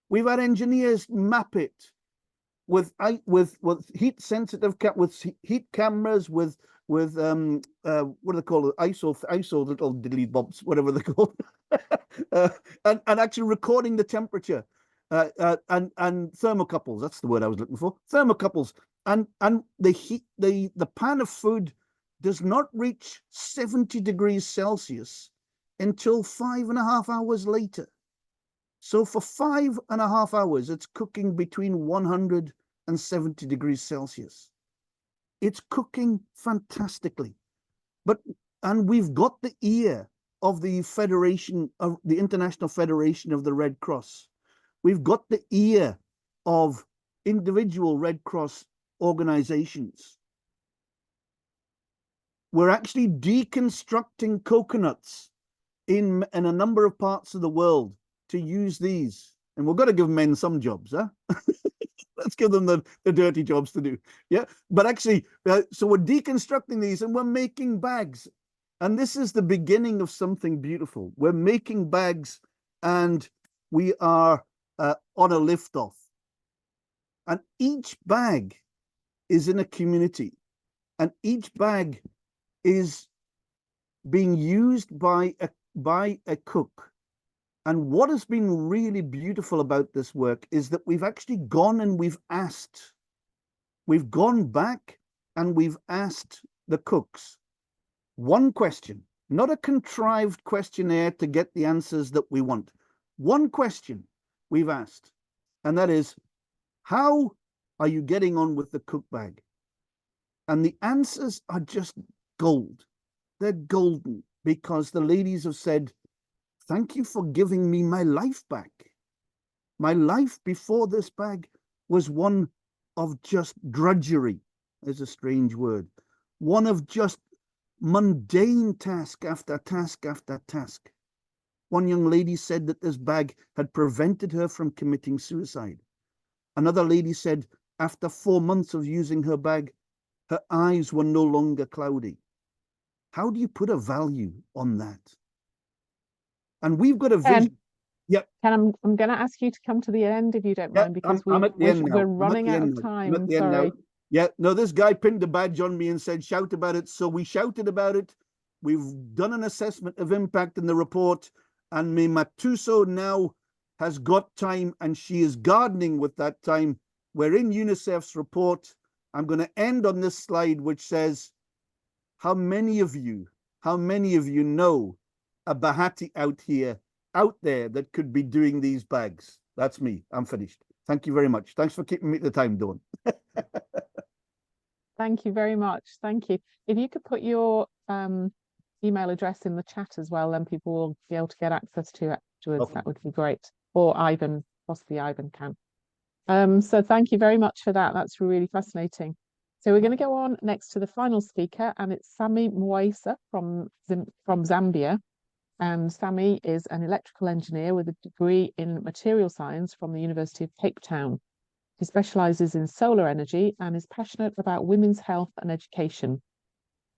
Speaker 5: We've had engineers map it with heat sensitive, with heat cameras, with what do they call it? ISO little diddly bobs, whatever they're called, and actually recording the temperature, and thermocouples. That's the word I was looking for. Thermocouples, and the heat, the pan of food does not reach 70 degrees Celsius until 5.5 hours later. So for 5.5 hours, it's cooking between 100 and 70 degrees Celsius. It's cooking fantastically. And we've got the ear of the Federation of the International Federation of the Red Cross. We've got the ear of individual Red Cross organizations. We're actually deconstructing coconuts in a number of parts of the world to use these. And we've got to give men some jobs, huh? Let's give them the dirty jobs to do. Yeah, but actually, so we're deconstructing these and we're making bags. And this is the beginning of something beautiful. We're making bags, and we are on a liftoff. And each bag is in a community, and each bag is being used by a cook. And what has been really beautiful about this work is that we've actually gone and we've gone back and we've asked the cooks one question, not a contrived questionnaire to get the answers that we want. One question we've asked, and that is, how are you getting on with the cook bag? And the answers are just gold. They're golden, because the ladies have said, thank you for giving me my life back. My life before this bag was one of just drudgery, is a strange word, one of just mundane task after task after task. One young lady said that this bag had prevented her from committing suicide. Another lady said after 4 months of using her bag, her eyes were no longer cloudy. How do you put a value on that? And we've got a vision. Yep.
Speaker 1: Ken, I'm going to ask you to come to the end if you don't mind, because
Speaker 5: I'm at the end now.
Speaker 1: we're running out of time. Sorry.
Speaker 5: Yeah, no, this guy pinned a badge on me and said, shout about it. So we shouted about it. We've done an assessment of impact in the report, and me Matuso now has got time, and she is gardening with that time. We're in UNICEF's report. I'm going to end on this slide, which says, how many of you know a Bahati out there that could be doing these bags? That's me. I'm finished. Thank you very much. Thanks for keeping me at the time, Dawn.
Speaker 1: Thank you very much. Thank you. If you could put your email address in the chat as well, then people will be able to get access to it afterwards.
Speaker 5: Okay.
Speaker 1: That would be great. Or Ivan, possibly Ivan can. So thank you very much for that. That's really fascinating. So we're going to go on next to the final speaker, and it's Sami Mwase from Zambia. And Sami is an electrical engineer with a degree in material science from the University of Cape Town. He specializes in solar energy and is passionate about women's health and education.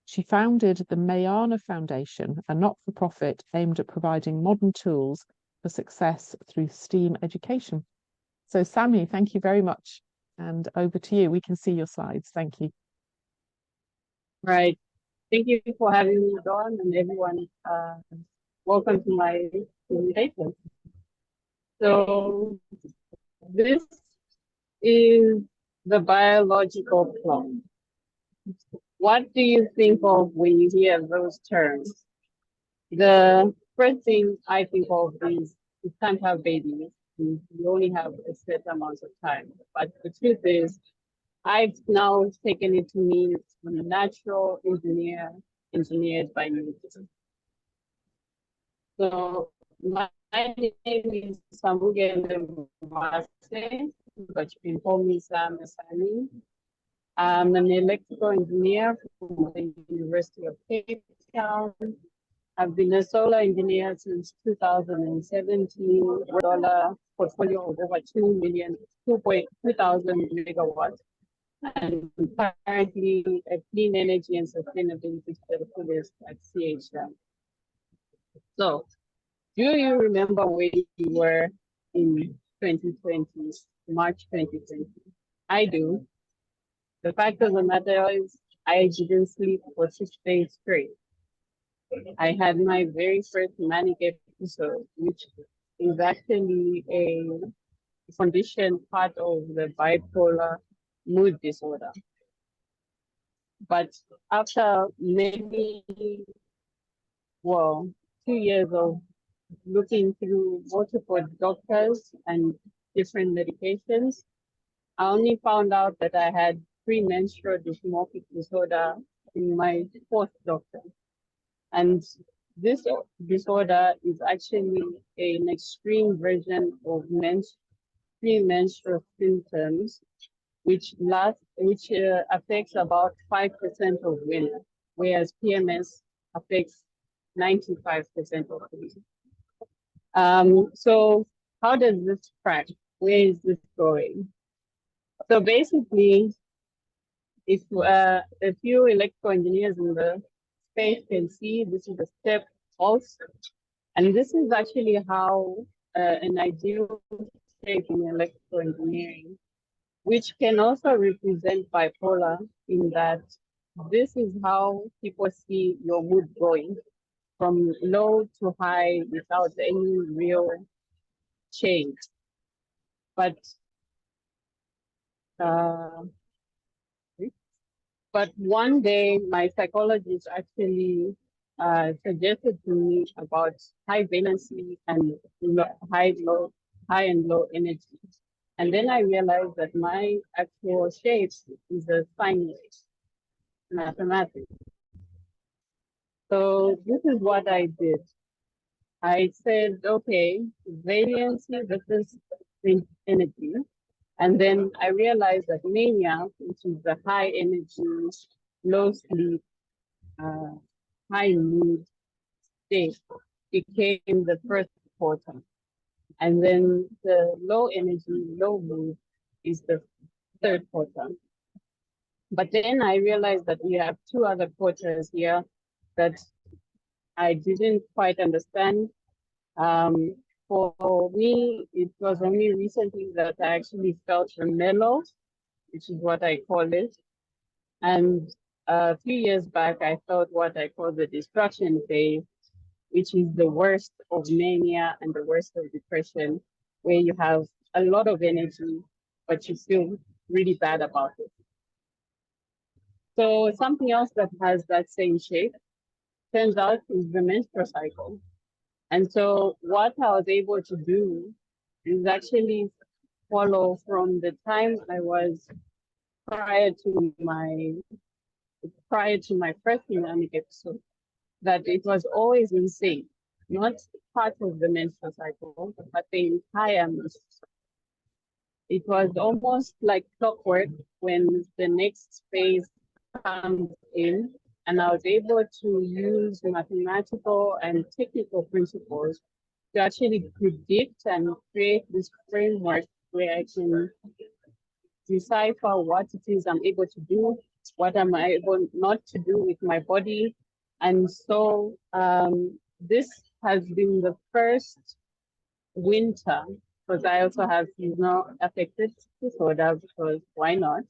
Speaker 1: She founded the Mayana Foundation, a not-for-profit aimed at providing modern tools for success through STEAM education. So Sami, thank you very much. And over to you. We can see your slides. Thank you.
Speaker 6: Right. Thank you for having me, Dawn, and everyone. Welcome to my presentation. So this is the biological clock. What do you think of when you hear those terms? The first thing I think of is you can't have babies. You only have a certain amount of time. But the truth is, I've now taken it to mean a natural engineered by nature. So my name is Samukhele Mwase, but you can call me Sam Asani. I'm an electrical engineer from the University of Cape Town. I've been a solar engineer since 2017, with a portfolio of over 2,000 megawatts, and currently a clean energy and sustainability specialist at CHM. So, do you remember where you were in 2020, March 2020? I do. The fact of the matter is, I didn't sleep for 6 days straight. I had my very first manic episode, which is actually a condition part of the bipolar mood disorder. But after 2 years of looking through multiple doctors and different medications, I only found out that I had premenstrual dysmorphic disorder in my 4th doctor. And this disorder is actually an extreme version of premenstrual symptoms, which affects about 5% of women, whereas PMS affects 95% of women. So how does this track? Where is this going? So basically, if a few electrical engineers in the space can see, this is a step pulse. And this is actually how an ideal state in electrical engineering, which can also represent bipolar, in that this is how people see your mood going from low to high without any real change. But one day, my psychologist actually suggested to me about high valency and high and low energy. And then I realized that my actual shape is a sine wave, mathematics. So this is what I did. I said, okay, valency versus energy. And then I realized that mania, which is the high energy, low sleep, high mood state, became the first quarter. And then the low energy, low mood is the third quarter. But then I realized that we have two other quarters here that I didn't quite understand. For me, it was only recently that I actually felt the mellow, which is what I call it. And a few years back, I felt what I call the destruction phase, which is the worst of mania and the worst of depression, where you have a lot of energy, but you feel really bad about it. So something else that has that same shape, turns out, is the menstrual cycle. And so what I was able to do is actually follow from the time I was prior to my first dynamic episode, that it was always in sync, not part of the menstrual cycle, but the entire menstrual cycle. It was almost like clockwork when the next phase comes in, and I was able to use mathematical and technical principles to actually predict and create this framework where I can decipher what it is I'm able to do, what am I able not to do with my body. And so this has been the first winter, because I also have seasonal affective disorder, because why not?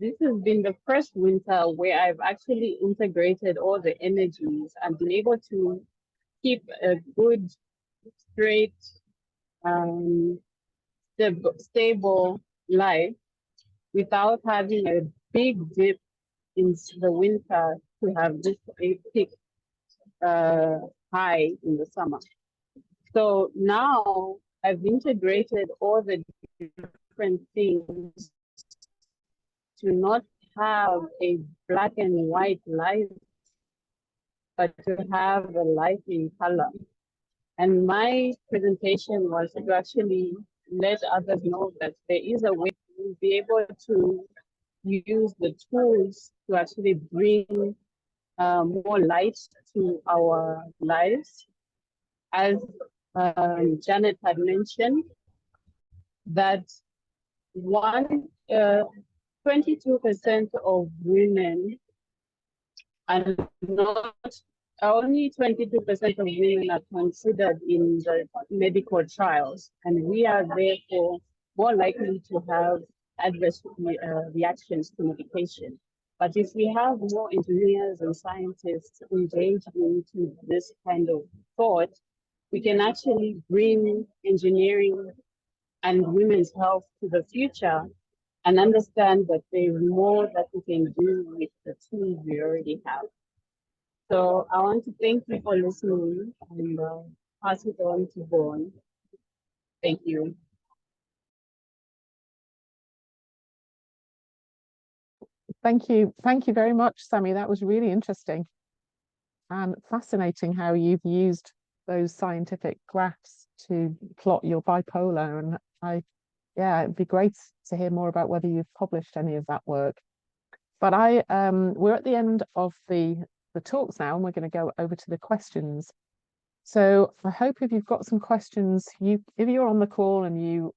Speaker 6: This has been the first winter where I've actually integrated all the energies and been able to keep a good, straight, stable life without having a big dip in the winter to have this peak high in the summer. So now I've integrated all the different things to not have a black and white life, but to have a life in color. And my presentation was to actually let others know that there is a way to be able to use the tools to actually bring more light to our lives. As Janet had mentioned, that 22% of women are not, only 22% of women are considered in the medical trials, and we are therefore more likely to have adverse reactions to medication. But if we have more engineers and scientists engaged into this kind of thought, we can actually bring engineering and women's health to the future and understand that there's more that we can do with the tools we already have. So I want to thank you for listening and pass it on to Vaughan. Thank you.
Speaker 1: Thank you. Thank you very much, Sammy. That was really interesting and fascinating how you've used those scientific graphs to plot your bipolar. And yeah, it'd be great to hear more about whether you've published any of that work. But we're at the end of the talks now, and we're going to go over to the questions. So I hope if you've got some questions, if you're on the call and you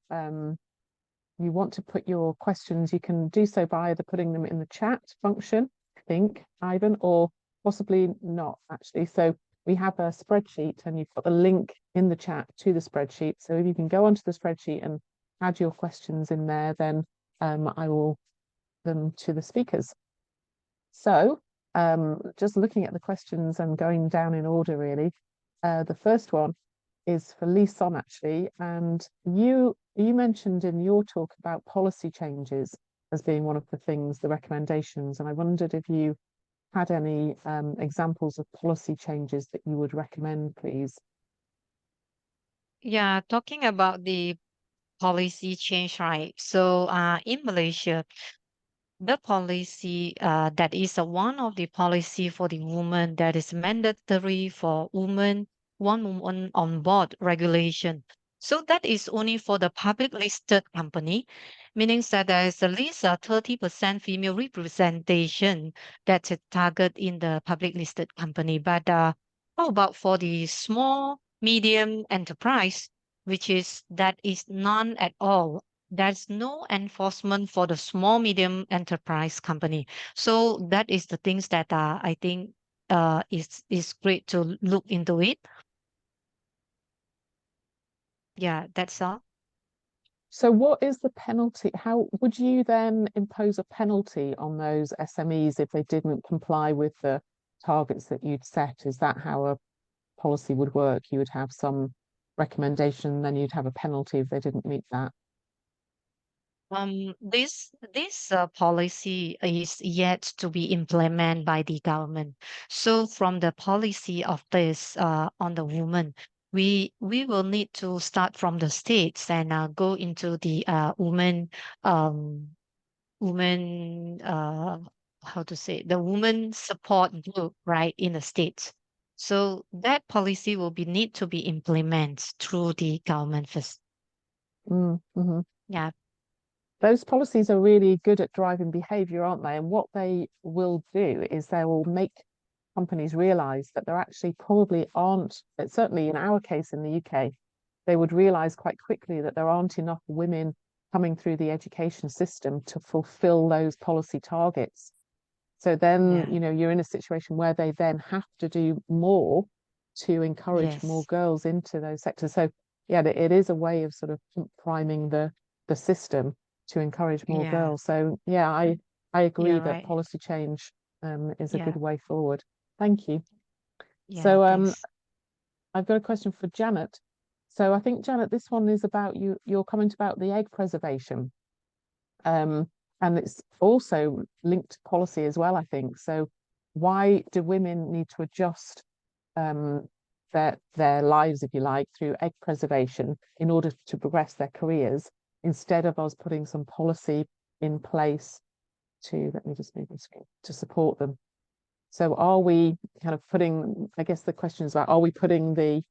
Speaker 1: want to put your questions, you can do so by either putting them in the chat function, I think, Ivan, or possibly not actually. So we have a spreadsheet and you've got the link in the chat to the spreadsheet. So if you can go onto the spreadsheet and add your questions in there, then I will them to the speakers. So just looking at the questions and going down in order really. The first one is for Lee Son actually, and you mentioned in your talk about policy changes as being one of the things, the recommendations, and I wondered if you had any examples of policy changes that you would recommend, please.
Speaker 4: Yeah, talking about the policy change, right? So in Malaysia, the policy that is one of the policy for the woman that is mandatory for women, one woman on board regulation. So that is only for the public listed company, meaning that there is at least a 30% female representation that's a target in the public listed company. But How about for the small, medium enterprise, which is that is none at all. There's no enforcement for the small, medium enterprise company. So that is the things that I think is great to look into it. Yeah, that's all.
Speaker 1: So what is the penalty? How would you then impose a penalty on those SMEs if they didn't comply with the targets that you'd set? Is that how a policy would work? You would have some recommendation, then you'd have a penalty if they didn't meet that.
Speaker 4: This policy is yet to be implemented by the government. So from the policy of this on the woman, we will need to start from the states and go into the woman how to say, the woman support group, right, in the states. So that policy will be need to be implemented through the government first.
Speaker 1: Mm-hmm.
Speaker 4: Yeah.
Speaker 1: Those policies are really good at driving behavior, aren't they? And what they will do is they will make companies realize that there actually probably aren't, certainly in our case in the UK, they would realize quite quickly that there aren't enough women coming through the education system to fulfill those policy targets. So then,
Speaker 4: Yeah.
Speaker 1: you're in a situation where they then have to do more to encourage more
Speaker 4: Yes.
Speaker 1: girls into those sectors. So yeah, it is a way of sort of priming the system to encourage more
Speaker 4: Yeah.
Speaker 1: girls. So yeah, I agree
Speaker 4: Yeah,
Speaker 1: that
Speaker 4: right.
Speaker 1: policy change is a
Speaker 4: Yeah.
Speaker 1: good way forward. Thank you.
Speaker 4: Yeah,
Speaker 1: So
Speaker 4: thanks.
Speaker 1: I've got a question for Janet. So I think, Janet, this one is about your comment about the egg preservation. And it's also linked to policy as well, I think. So why do women need to adjust their lives, if you like, through egg preservation in order to progress their careers, instead of us putting some policy in place to, let me just move the screen, to support them? So are we kind of putting, I guess the question is about, are we putting the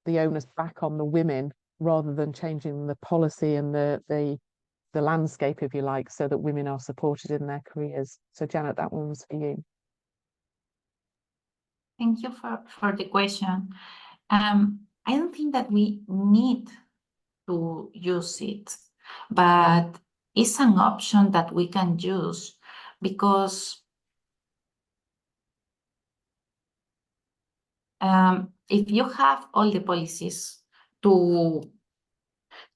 Speaker 1: onus back on the women rather than changing the policy and the landscape, if you like, so that women are supported in their careers? So Janet, that one was for you.
Speaker 3: Thank you for the question. I don't think that we need to use it, but it's an option that we can use, because if you have all the policies to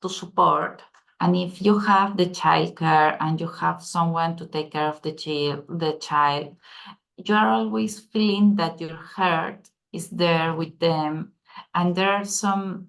Speaker 3: support, and if you have the childcare and you have someone to take care of the child, you are always feeling that your heart is there with them, and there are some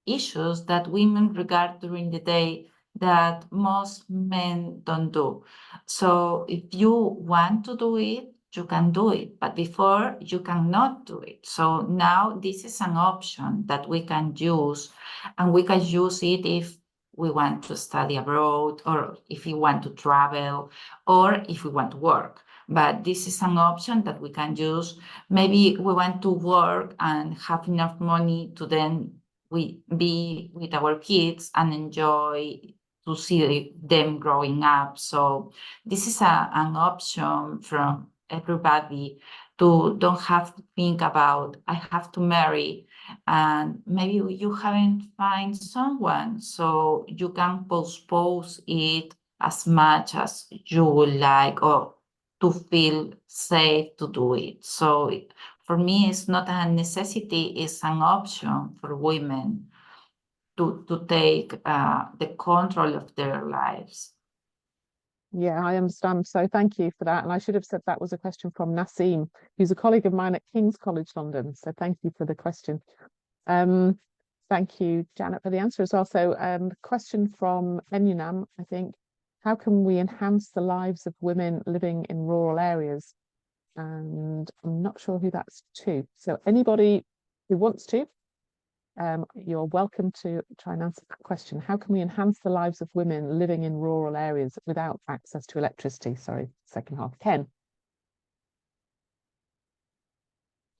Speaker 3: issues that women regard during the day that most men don't do. So if you want to do it, you can do it, but before you cannot do it. So now this is an option that we can use, and we can use it if we want to study abroad, or if we want to travel, or if we want to work. But this is an option that we can use. Maybe we want to work and have enough money to then we be with our kids and enjoy to see them growing up. So this is an option from everybody to don't have to think about, I have to marry, and maybe you haven't find someone, so you can postpone it as much as you would like, or to feel safe to do it. So for me, it's not a necessity, it's an option for women to take the control of their lives.
Speaker 1: Yeah, I understand. So thank you for that. And I should have said that was a question from Nassim, who's a colleague of mine at King's College London. So thank you for the question. Thank you, Janet, for the answer as well. So question from Enyonam, I think. How can we enhance the lives of women living in rural areas? And I'm not sure who that's to. So anybody who wants to, you're welcome to try and answer that question. How can we enhance the lives of women living in rural areas without access to electricity? Sorry, second half. Ken.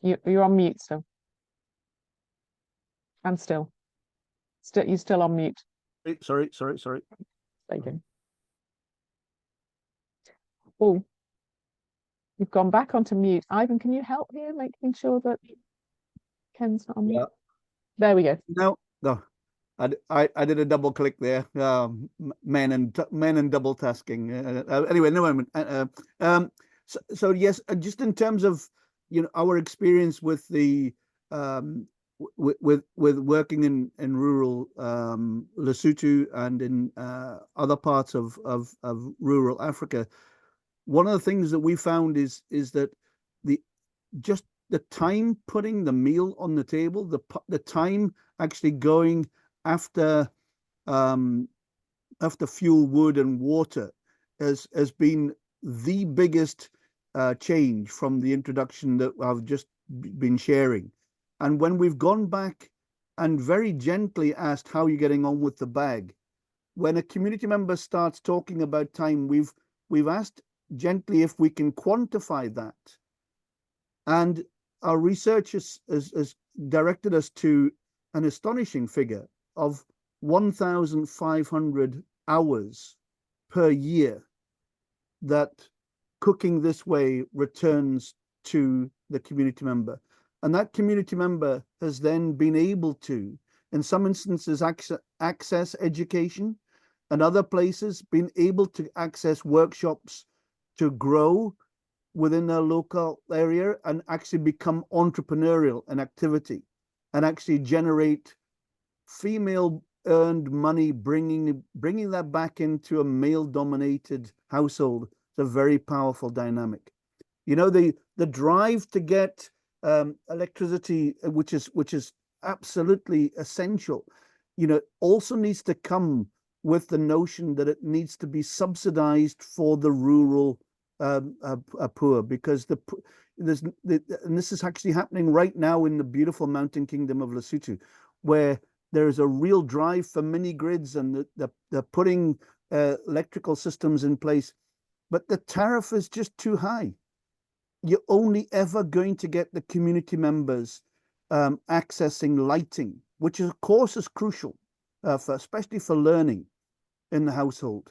Speaker 1: You're on mute still. And still. You're still on mute.
Speaker 5: Sorry.
Speaker 1: There you go. Oh, You've gone back onto mute. Ivan, can you help here, making sure that Ken's not on mute?
Speaker 5: Yeah.
Speaker 1: There we go.
Speaker 5: No. I did a double click there. Men and double tasking. Anyway, no moment. So yes, just in terms of our experience with the with working in rural Lesotho and in other parts of rural Africa, one of the things that we found is that the time putting the meal on the table, the time actually going after fuel, wood, and water has been the biggest change from the introduction that I've just been sharing. And when we've gone back and very gently asked how you're getting on with the bag, when a community member starts talking about time, we've asked gently if we can quantify that. And our research has directed us to an astonishing figure of 1,500 hours per year that cooking this way returns to the community member. And that community member has then been able to, in some instances, access education, and other places been able to access workshops to grow within their local area and actually become entrepreneurial in activity and actually generate female earned money, bringing that back into a male dominated household. It's a very powerful dynamic. The drive to get electricity, which is absolutely essential, also needs to come with the notion that it needs to be subsidized for the rural poor, because and this is actually happening right now in the beautiful mountain kingdom of Lesotho, where there is a real drive for mini grids, and they're putting electrical systems in place, but the tariff is just too high. You're only ever going to get the community members accessing lighting, which of course is crucial, especially for learning in the household.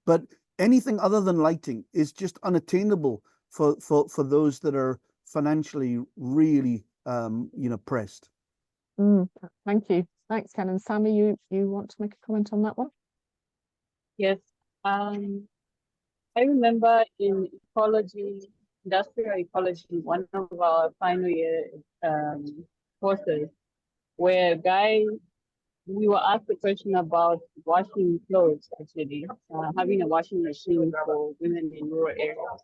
Speaker 5: But anything other than lighting is just unattainable for those that are financially really pressed.
Speaker 1: Thank you. Thanks, Ken. And Sammy, you want to make a comment on that one?
Speaker 6: Yes. I remember in ecology, industrial ecology, one of our final year courses, where we were asked a question about washing clothes, actually, having a washing machine for women in rural areas.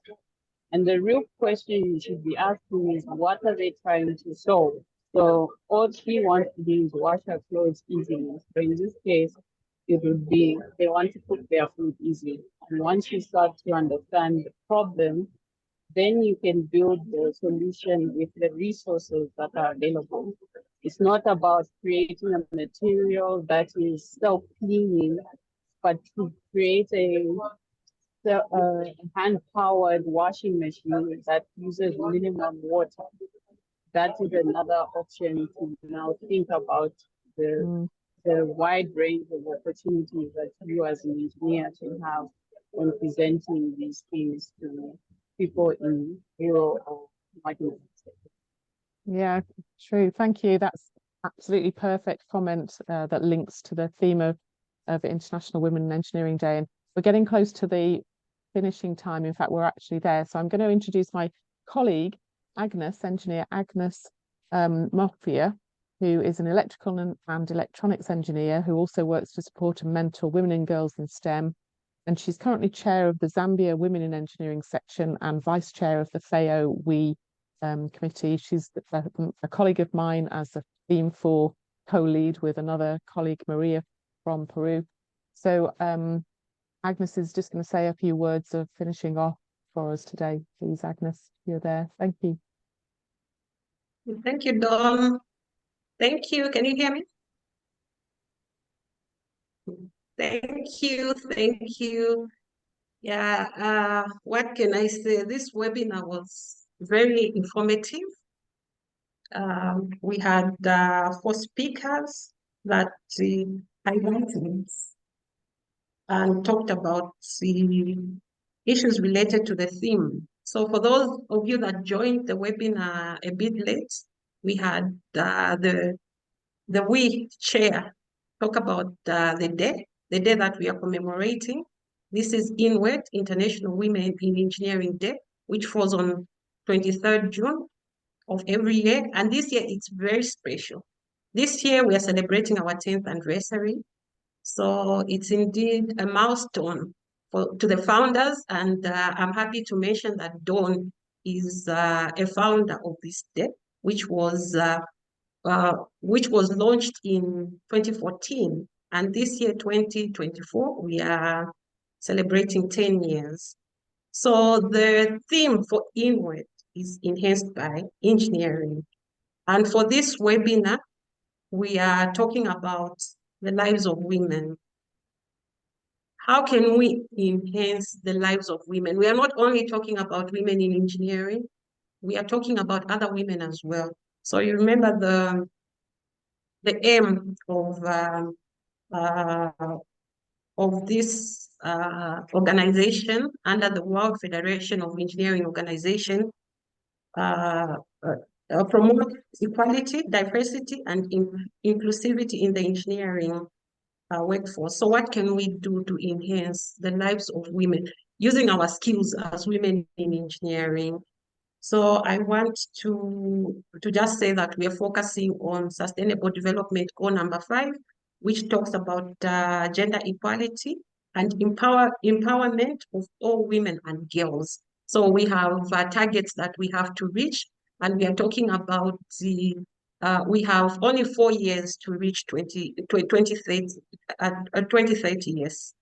Speaker 6: And the real question you should be asking is, what are they trying to solve? So all she wants to do is wash her clothes easily. So in this case, it would be they want to cook their food easily. And once you start to understand the problem, then you can build the solution with the resources that are available. It's not about creating a material that is self-cleaning, but to create a hand-powered washing machine that uses minimum water. That is another option to now think about the wide range of opportunities that you as an engineer can have when presenting these things to people in rural or marginalized sectors.
Speaker 1: Yeah, true. Thank you. That's absolutely perfect comment that links to the theme of International Women in Engineering Day. And we're getting close to the finishing time. In fact, we're actually there. So I'm going to introduce my colleague, engineer Agness Mofya, who is an electrical and electronics engineer who also works to support and mentor women and girls in STEM. And she's currently chair of the Zambia Women in Engineering section and vice chair of the WIE committee. She's a colleague of mine as a Theme 4 co-lead with another colleague, Maria, from Peru. So Agness is just going to say a few words of finishing off for us today. Please, Agness, you're there. Thank you.
Speaker 7: Thank you, Dawn. Thank you. Can you hear me? Thank you. Yeah, what can I say? This webinar was very informative. We had 4 speakers that highlighted and talked about the issues related to the theme. So for those of you that joined the webinar a bit late, we had the WIE chair talk about the day that we are commemorating. This is INWED, International Women in Engineering Day, which falls on 23rd June of every year. And this year it's very special. This year we are celebrating our 10th anniversary. So it's indeed a milestone to the founders. And I'm happy to mention that Dunn is a founder of this day, which was launched in 2014. And this year, 2024, we are celebrating 10 years. So the theme for INWED is enhanced by engineering. And for this webinar, we are talking about the lives of women. How can we enhance the lives of women? We are not only talking about women in engineering, we are talking about other women as well. So you remember the aim of this organization under the World Federation of Engineering Organization, promote equality, diversity, and inclusivity in the engineering workforce. So what can we do to enhance the lives of women using our skills as women in engineering? So I want to just say that we are focusing on Sustainable Development Goal number 5, which talks about gender equality and empowerment of all women and girls. So we have targets that we have to reach, and we are talking about we have only 4 years to reach 2030, yes.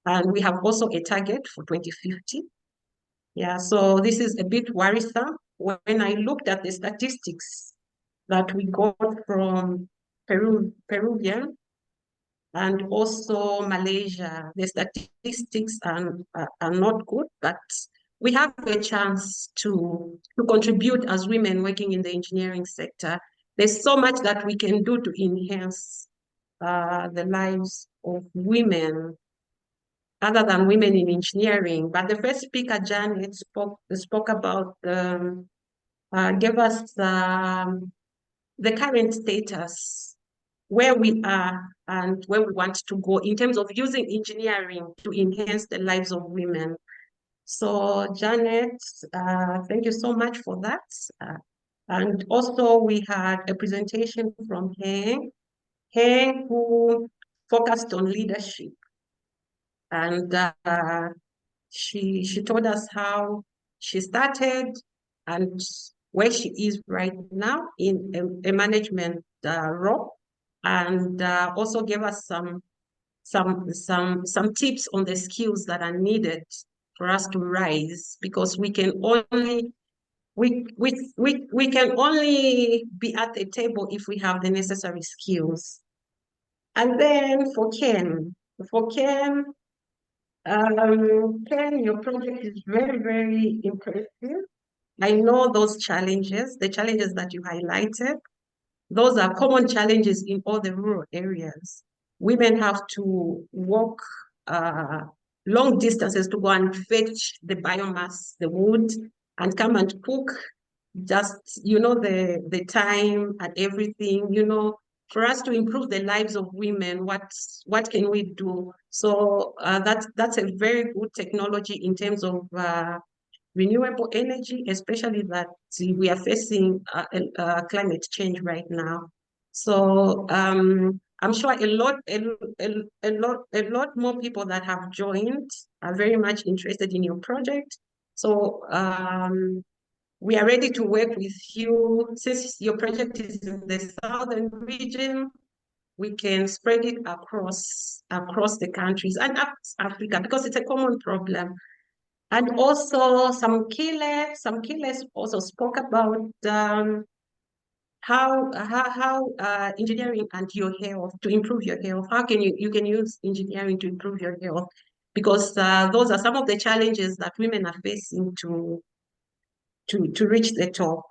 Speaker 7: And we have also a target for 2050. Yeah, so this is a bit worrisome. When I looked at the statistics that we got from Peruvian and also Malaysia, the statistics are not good, but we have a chance to contribute as women working in the engineering sector. There's so much that we can do to enhance the lives of women other than women in engineering. But the first speaker, Janet, spoke about, gave us the current status, where we are and where we want to go in terms of using engineering to enhance the lives of women. So Janet, thank you so much for that. And also we had a presentation from Heng, who focused on leadership. And she told us how she started and where she is right now in a management role, and also gave us some tips on the skills that are needed for us to rise, because we can only can only be at the table if we have the necessary skills. And then for Ken, Ken, your project is very, very impressive. I know those challenges, the challenges that you highlighted. Those are common challenges in all the rural areas. Women have to walk long distances to go and fetch the biomass, the wood, and come and cook. Just, you know, the time and everything, you know, for us to improve the lives of women, what can we do? So that's a very good technology in terms of renewable energy, especially that we are facing climate change right now. So I'm sure a lot more people that have joined are very much interested in your project. So we are ready to work with you. Since your project is in the southern region, we can spread it across the countries and Africa, because it's a common problem. And also Samukhele also spoke about how engineering and your health, to improve your health. How can you can use engineering to improve your health? Because those are some of the challenges that women are facing to reach the top.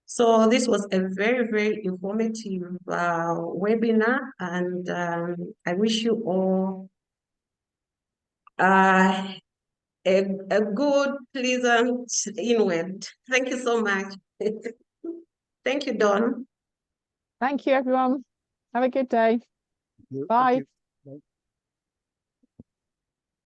Speaker 7: So this was a very, very informative webinar, and I wish you all a good, pleasant INWED. Thank you so much. Thank you, Don.
Speaker 1: Thank you, everyone. Have a good day.
Speaker 5: Thank
Speaker 1: Bye.
Speaker 5: you.